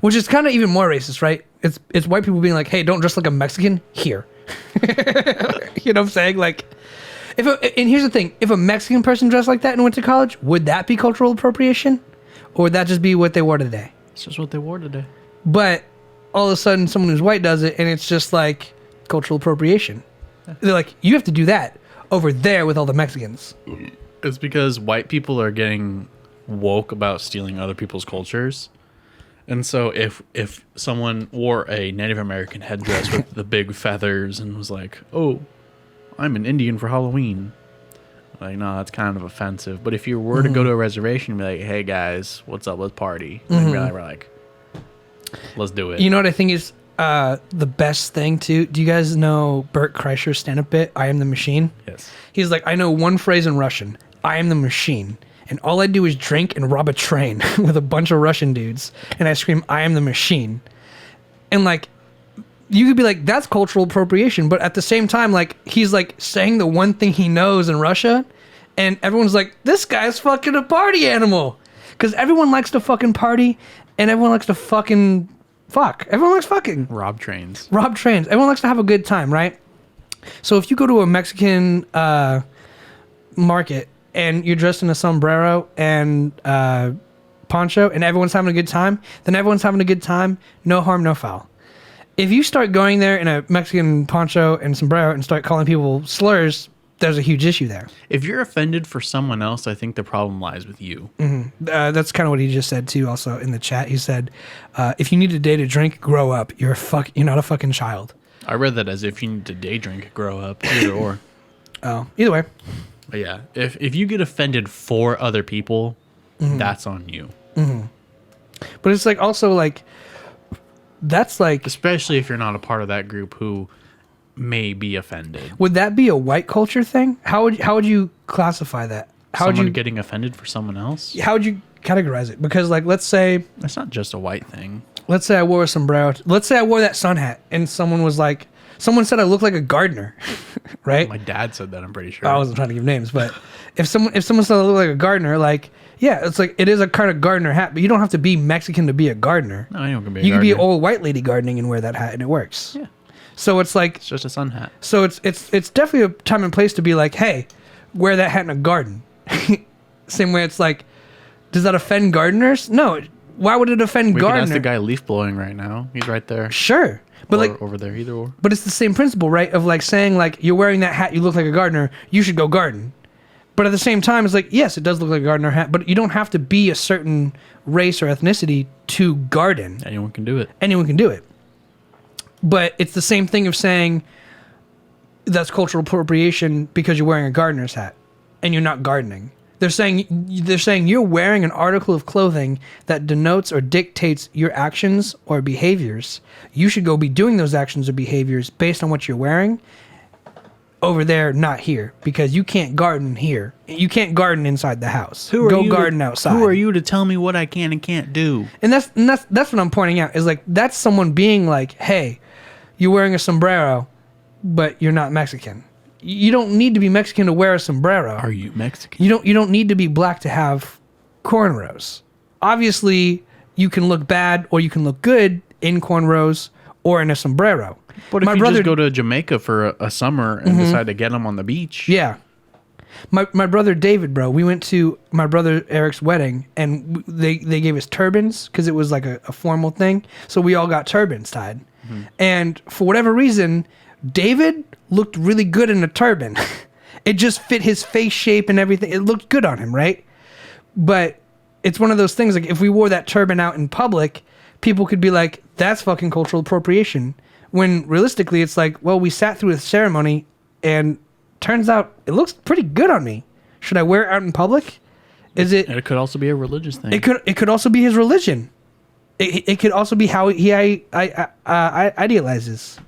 which is kind of even more racist, right? It's white people being like, hey, don't dress like a Mexican here. You know what I'm saying? Like, and here's the thing: if a Mexican person dressed like that and went to college, would that be cultural appropriation, or would that just be what they wore today? It's just what they wore today. But all of a sudden, someone who's white does it, and it's just like cultural appropriation. They're like, you have to do that over there with all the Mexicans. It's because white people are getting woke about stealing other people's cultures. And so if someone wore a Native American headdress with the big feathers and was like, "Oh, I'm an Indian for Halloween," like, no, that's kind of offensive. But if you were to go to a reservation and be like, "Hey guys, what's up? Let's party," and we're like, "Let's do it." You know what I think is the best thing too? Do you guys know Bert Kreischer's stand-up bit, "I am the machine"? Yes. He's like, I know one phrase in Russian, "I am the machine. And all I do is drink and rob a train with a bunch of Russian dudes. And I scream, I am the machine." And like, you could be like, that's cultural appropriation. But at the same time, like, he's like saying the one thing he knows in Russia. And everyone's like, this guy's fucking a party animal. Because everyone likes to fucking party. And everyone likes to fucking fuck. Everyone likes fucking. Rob trains. Rob trains. Everyone likes to have a good time, right? So if you go to a Mexican market, and you're dressed in a sombrero and poncho, and everyone's having a good time, then everyone's having a good time. No harm, no foul. If you start going there in a Mexican poncho and sombrero and start calling people slurs, there's a huge issue there. If you're offended for someone else, I think the problem lies with you. That's kind of what he just said too. Also in the chat, he said, "If you need a day to drink, grow up. You're not a fucking child." I read that as if you need to day drink, grow up, either or. Oh, either way. But yeah, if you get offended for other people, that's on you. But it's like also like, that's like, Especially if you're not a part of that group who may be offended. would that be a white culture thing? How would you classify that? How would Someone you getting offended for someone else? how would you categorize it? Because like, let's say That's not just a white thing. I wore a sombrero. Let's say I wore that sun hat, and someone said I looked like a gardener, right? My dad said that, I'm pretty sure. I wasn't trying to give names, but if someone said I look like a gardener, like, yeah, it's like, it is a kind of gardener hat, but you don't have to be Mexican to be a gardener. No, anyone can be a You can be an gardener. old white lady gardening and wear that hat, and it works. Yeah. So it's like, It's just a sun hat. so it's definitely a time and place to be like, hey, wear that hat in a garden. Same way it's like, does that offend gardeners? No. Why would it offend We could gardeners? ask the guy leaf blowing right now. He's right there. Sure. But Or like, over there, either or. but it's the same principle, right? Of like saying like, you're wearing that hat, you look like a gardener, you should go garden. But at the same time, it's like, yes, it does look like a gardener hat, but you don't have to be a certain race or ethnicity to garden. Anyone can do it. Anyone can do it. But it's the same thing of saying that's cultural appropriation because you're wearing a gardener's hat and you're not gardening. They're saying you're wearing an article of clothing that denotes or dictates your actions or behaviors. You should go be doing those actions or behaviors based on what you're wearing over there, not here, because you can't garden here. You can't garden inside the house. Go garden outside. Who are you to tell me what I can and can't do? And that's what I'm pointing out is like, that's someone being like, hey, you're wearing a sombrero, but you're not Mexican. You don't need to be Mexican to wear a sombrero. Are you Mexican? You don't need to be black to have cornrows. Obviously, you can look bad or you can look good in cornrows or in a sombrero. But if you just go to Jamaica for a summer and decide to get them on the beach. Yeah. My brother David, bro, we went to my brother Eric's wedding, and they gave us turbans because it was like a formal thing. So we all got turbans tied. And for whatever reason, David looked really good in a turban. It just fit his face shape and everything. It looked good on him, right? But it's one of those things, like if we wore that turban out in public, people could be like, that's fucking cultural appropriation. When realistically, it's like, well, we sat through a ceremony and turns out it looks pretty good on me. Should I wear it out in public? Is it? And it could also be a religious thing. It could also be his religion. It could also be how he idealizes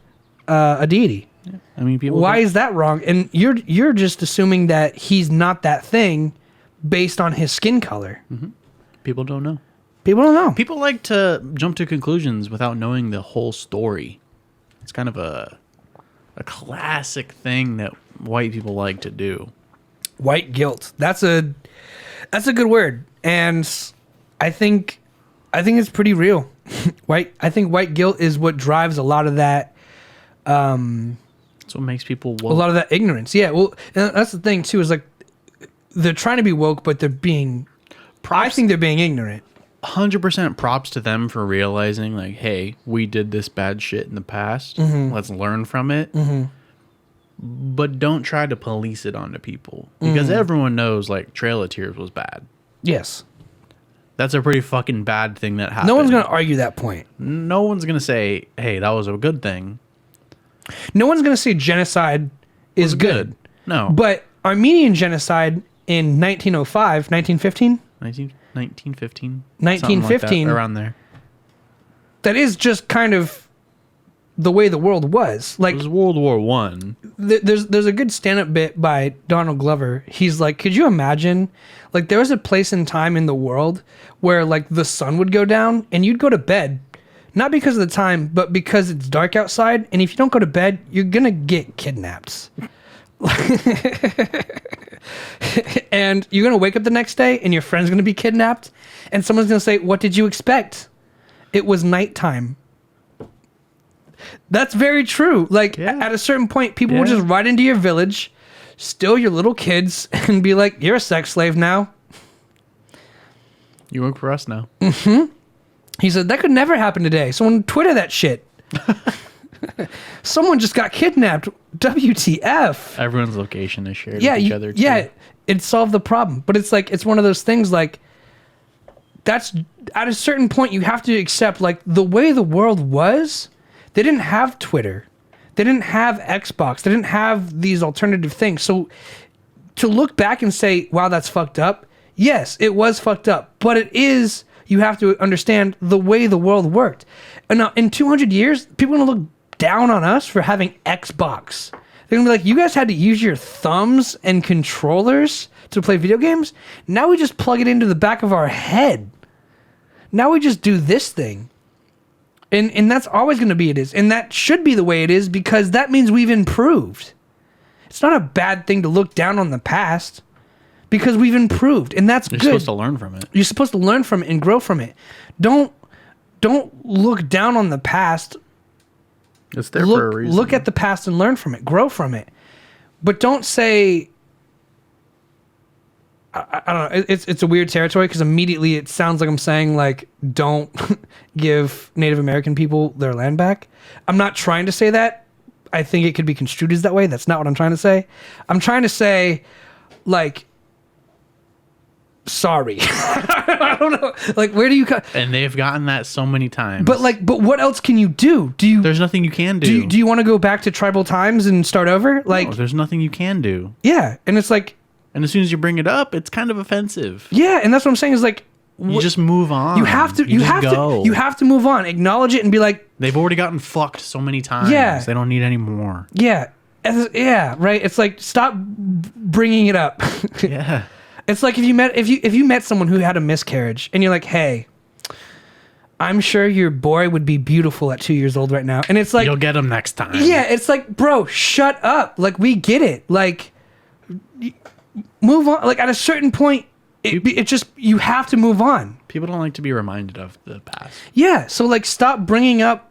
a deity. I mean, people. Why is that wrong? And you're just assuming that he's not that thing based on his skin color. People don't know. People don't know. People like to jump to conclusions without knowing the whole story. It's kind of a classic thing that white people like to do. White guilt. That's a good word, and I think it's pretty real. I think white guilt is what drives a lot of that. That's what makes people woke. A lot of that ignorance. Yeah. Well, and that's the thing too. Is like they're trying to be woke, but they're being. I think they're being ignorant. 100% props to them for realizing, like, hey, we did this bad shit in the past. Let's learn from it. But don't try to police it onto people. Because everyone knows, like, Trail of Tears was bad. Yes. That's a pretty fucking bad thing that happened. No one's going to argue that point. No one's going to say, hey, that was a good thing. No one's going to say genocide is good. No. But Armenian genocide in 1905, 1915? 1915? 1915. Like that, around there. That is just kind of the way the world was. Like, It was World War One. there's a good stand-up bit by Donald Glover. He's like, could you imagine, like, there was a place and time in the world where, like, the sun would go down and you'd go to bed, not because of the time, but because it's dark outside, and if you don't go to bed, you're gonna get kidnapped. And you're gonna wake up the next day and your friend's gonna be kidnapped, and someone's gonna say, what did you expect? It was nighttime. That's very true. Like, at a certain point, people will just ride into your village, steal your little kids, and be like, you're a sex slave now. You work for us now. He said, that could never happen today. Someone Twitter that shit. Someone just got kidnapped. WTF. Everyone's location is shared Yeah, with each other, too. yeah, it solved the problem. But it's like, it's one of those things, like, that's, at a certain point, you have to accept, like, the way the world was, they didn't have Twitter. They didn't have Xbox. They didn't have these alternative things. So to look back and say, wow, that's fucked up. Yes, it was fucked up. But it is, you have to understand the way the world worked. And now in 200 years, people are going to look down on us for having Xbox. They're going to be like, you guys had to use your thumbs and controllers to play video games? Now we just plug it into the back of our head. Now we just do this thing. And that's always going to be it is. And that should be the way it is, because that means we've improved. It's not a bad thing to look down on the past, because we've improved. And that's good. You're supposed to learn from it. You're supposed to learn from it and grow from it. Don't look down on the past. It's there for a reason. Look at the past and learn from it. Grow from it. But don't say... I don't know. It's a weird territory, because immediately it sounds like I'm saying, like, don't give Native American people their land back. I'm not trying to say that. I think it could be construed as that way. That's not what I'm trying to say. I'm trying to say, like, sorry. I don't know. Like, where do you... And they've gotten that so many times. But what else can you do? There's nothing you can do. Do you want to go back to tribal times and start over? Like, no, there's nothing you can do. Yeah, and it's like... And as soon as you bring it up, it's kind of offensive. Yeah, and that's what I'm saying is, like... You just move on. You have to move on. Acknowledge it and be like... They've already gotten fucked so many times. Yeah. They don't need any more. Yeah. Yeah, right? It's like, stop bringing it up. Yeah. It's like if you met someone who had a miscarriage and you're like, hey, I'm sure your boy would be beautiful at 2 years old right now. And it's like... You'll get him next time. Yeah, it's like, bro, shut up. Like, we get it. Like, move on. Like, at a certain point, it just, you have to move on. People don't like to be reminded of the past. Yeah, so, like, stop bringing up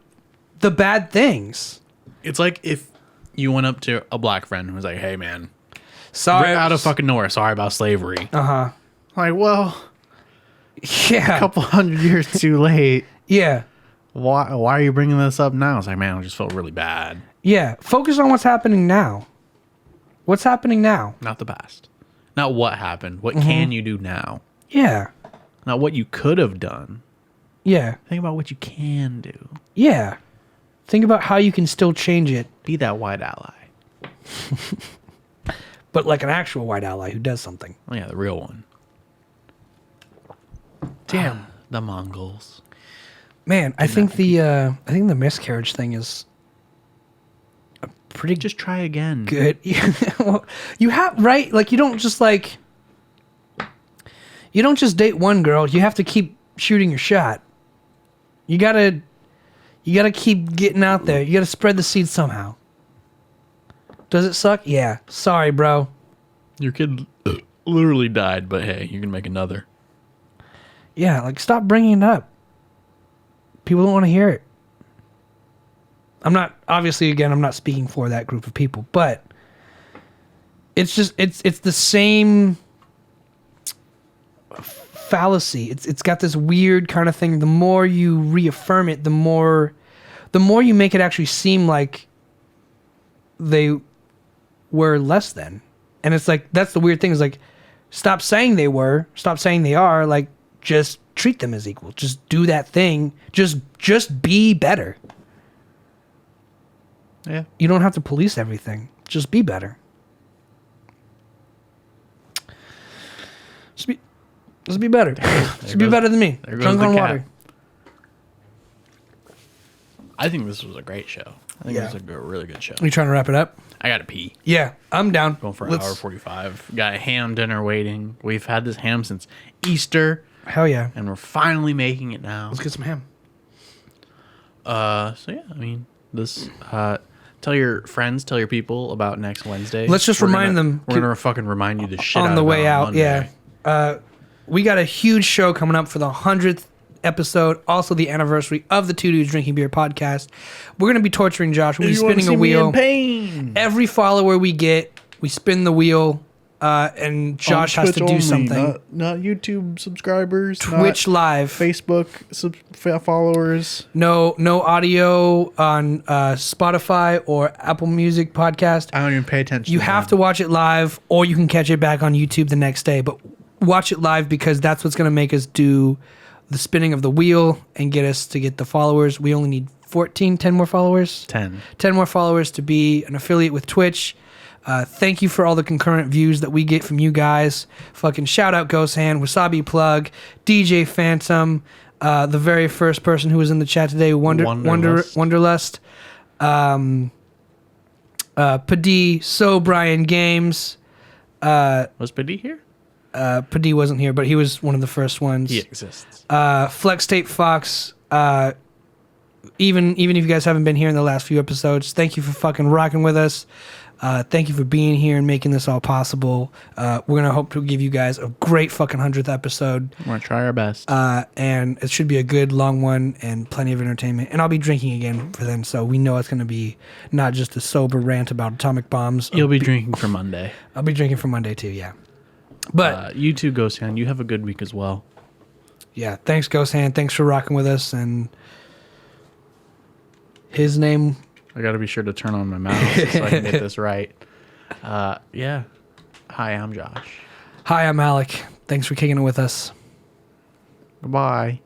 the bad things. It's like if you went up to a black friend who was like, hey, man, sorry, out of fucking nowhere, sorry about slavery. Uh-huh. Like, well, yeah, a couple hundred years too late. Yeah. Why are you bringing this up now? It's like, man, I just felt really bad. Yeah, focus on what's happening now. What's happening now? Not the past. Not what happened. What can you do now? Yeah. Not what you could have done. Yeah. Think about what you can do. Yeah. Think about how you can still change it. Be that white ally. But like an actual white ally who does something. Oh, yeah, the real one. Damn. The Mongols. Man, I think the miscarriage thing is a pretty Just try again. good. You have, right? Like, you don't just date one girl. You have to keep shooting your shot. You gotta keep getting out there. You gotta spread the seed somehow. Does it suck? Yeah. Sorry, bro. Your kid literally died, but hey, you can make another. Yeah, like stop bringing it up. People don't want to hear it. I'm not speaking for that group of people, but it's the same fallacy. It's got this weird kind of thing. The more you reaffirm it, the more you make it actually seem like they were less than. And it's like, that's the weird thing, is like, stop saying they were, stop saying they are, like, just treat them as equal. Just do that thing. Just be better. Yeah. You don't have to police everything. Just be better. Just be better. Just be better than me. There goes Drunk the on cat. water. I think this was a great show. I think Yeah. it was a really good show. Are you trying to wrap it up? I gotta pee. Yeah, I'm down. Going for an hour 45. Got a ham dinner waiting. We've had this ham since Easter, Hell yeah. and we're finally making it now. Let's get some ham. So yeah, I mean, this. Tell your friends, tell your people about next Wednesday. Let's just remind them. We're gonna fucking remind you the shit On out the of it way on out, Monday. yeah. We got a huge show coming up for the 100th episode, also the anniversary of the Two Dudes Drinking Beer podcast. We're going to be torturing Josh. We'll be spinning a wheel. Pain. Every follower we get, we spin the wheel, and Josh has to do something. Not YouTube subscribers. Twitch Live. Facebook followers. No audio on Spotify or Apple Music podcast. I don't even pay attention. You have to watch it live, or you can catch it back on YouTube the next day. But watch it live, because that's what's going to make us do the spinning of the wheel and get us to get the followers. We only need 10 more followers. 10 more followers to be an affiliate with Twitch. Thank you for all the concurrent views that we get from you guys. Fucking shout out Ghost Hand, Wasabi Plug, DJ Phantom, the very first person who was in the chat today, Wonderlust, Paddy, So Brian Games. Was Paddy here? Paddy wasn't here, but he was one of the first ones. He exists. Flex Tape Fox. Even if you guys haven't been here in the last few episodes, thank you for fucking rocking with us. Thank you for being here and making this all possible. We're gonna hope to give you guys a great fucking 100th episode. We're gonna try our best. And it should be a good long one and plenty of entertainment. And I'll be drinking again for then, so we know it's gonna be not just a sober rant about atomic bombs. You'll be drinking for Monday. I'll be drinking for Monday too. Yeah. But you too, Ghost Hand. You have a good week as well. yeah, thanks Ghost Hand. Thanks for rocking with us. And his name. I got to be sure to turn on my mouse so I can get this right. Yeah. Hi, I'm Josh. Hi, I'm Alec. Thanks for kicking it with us. Goodbye.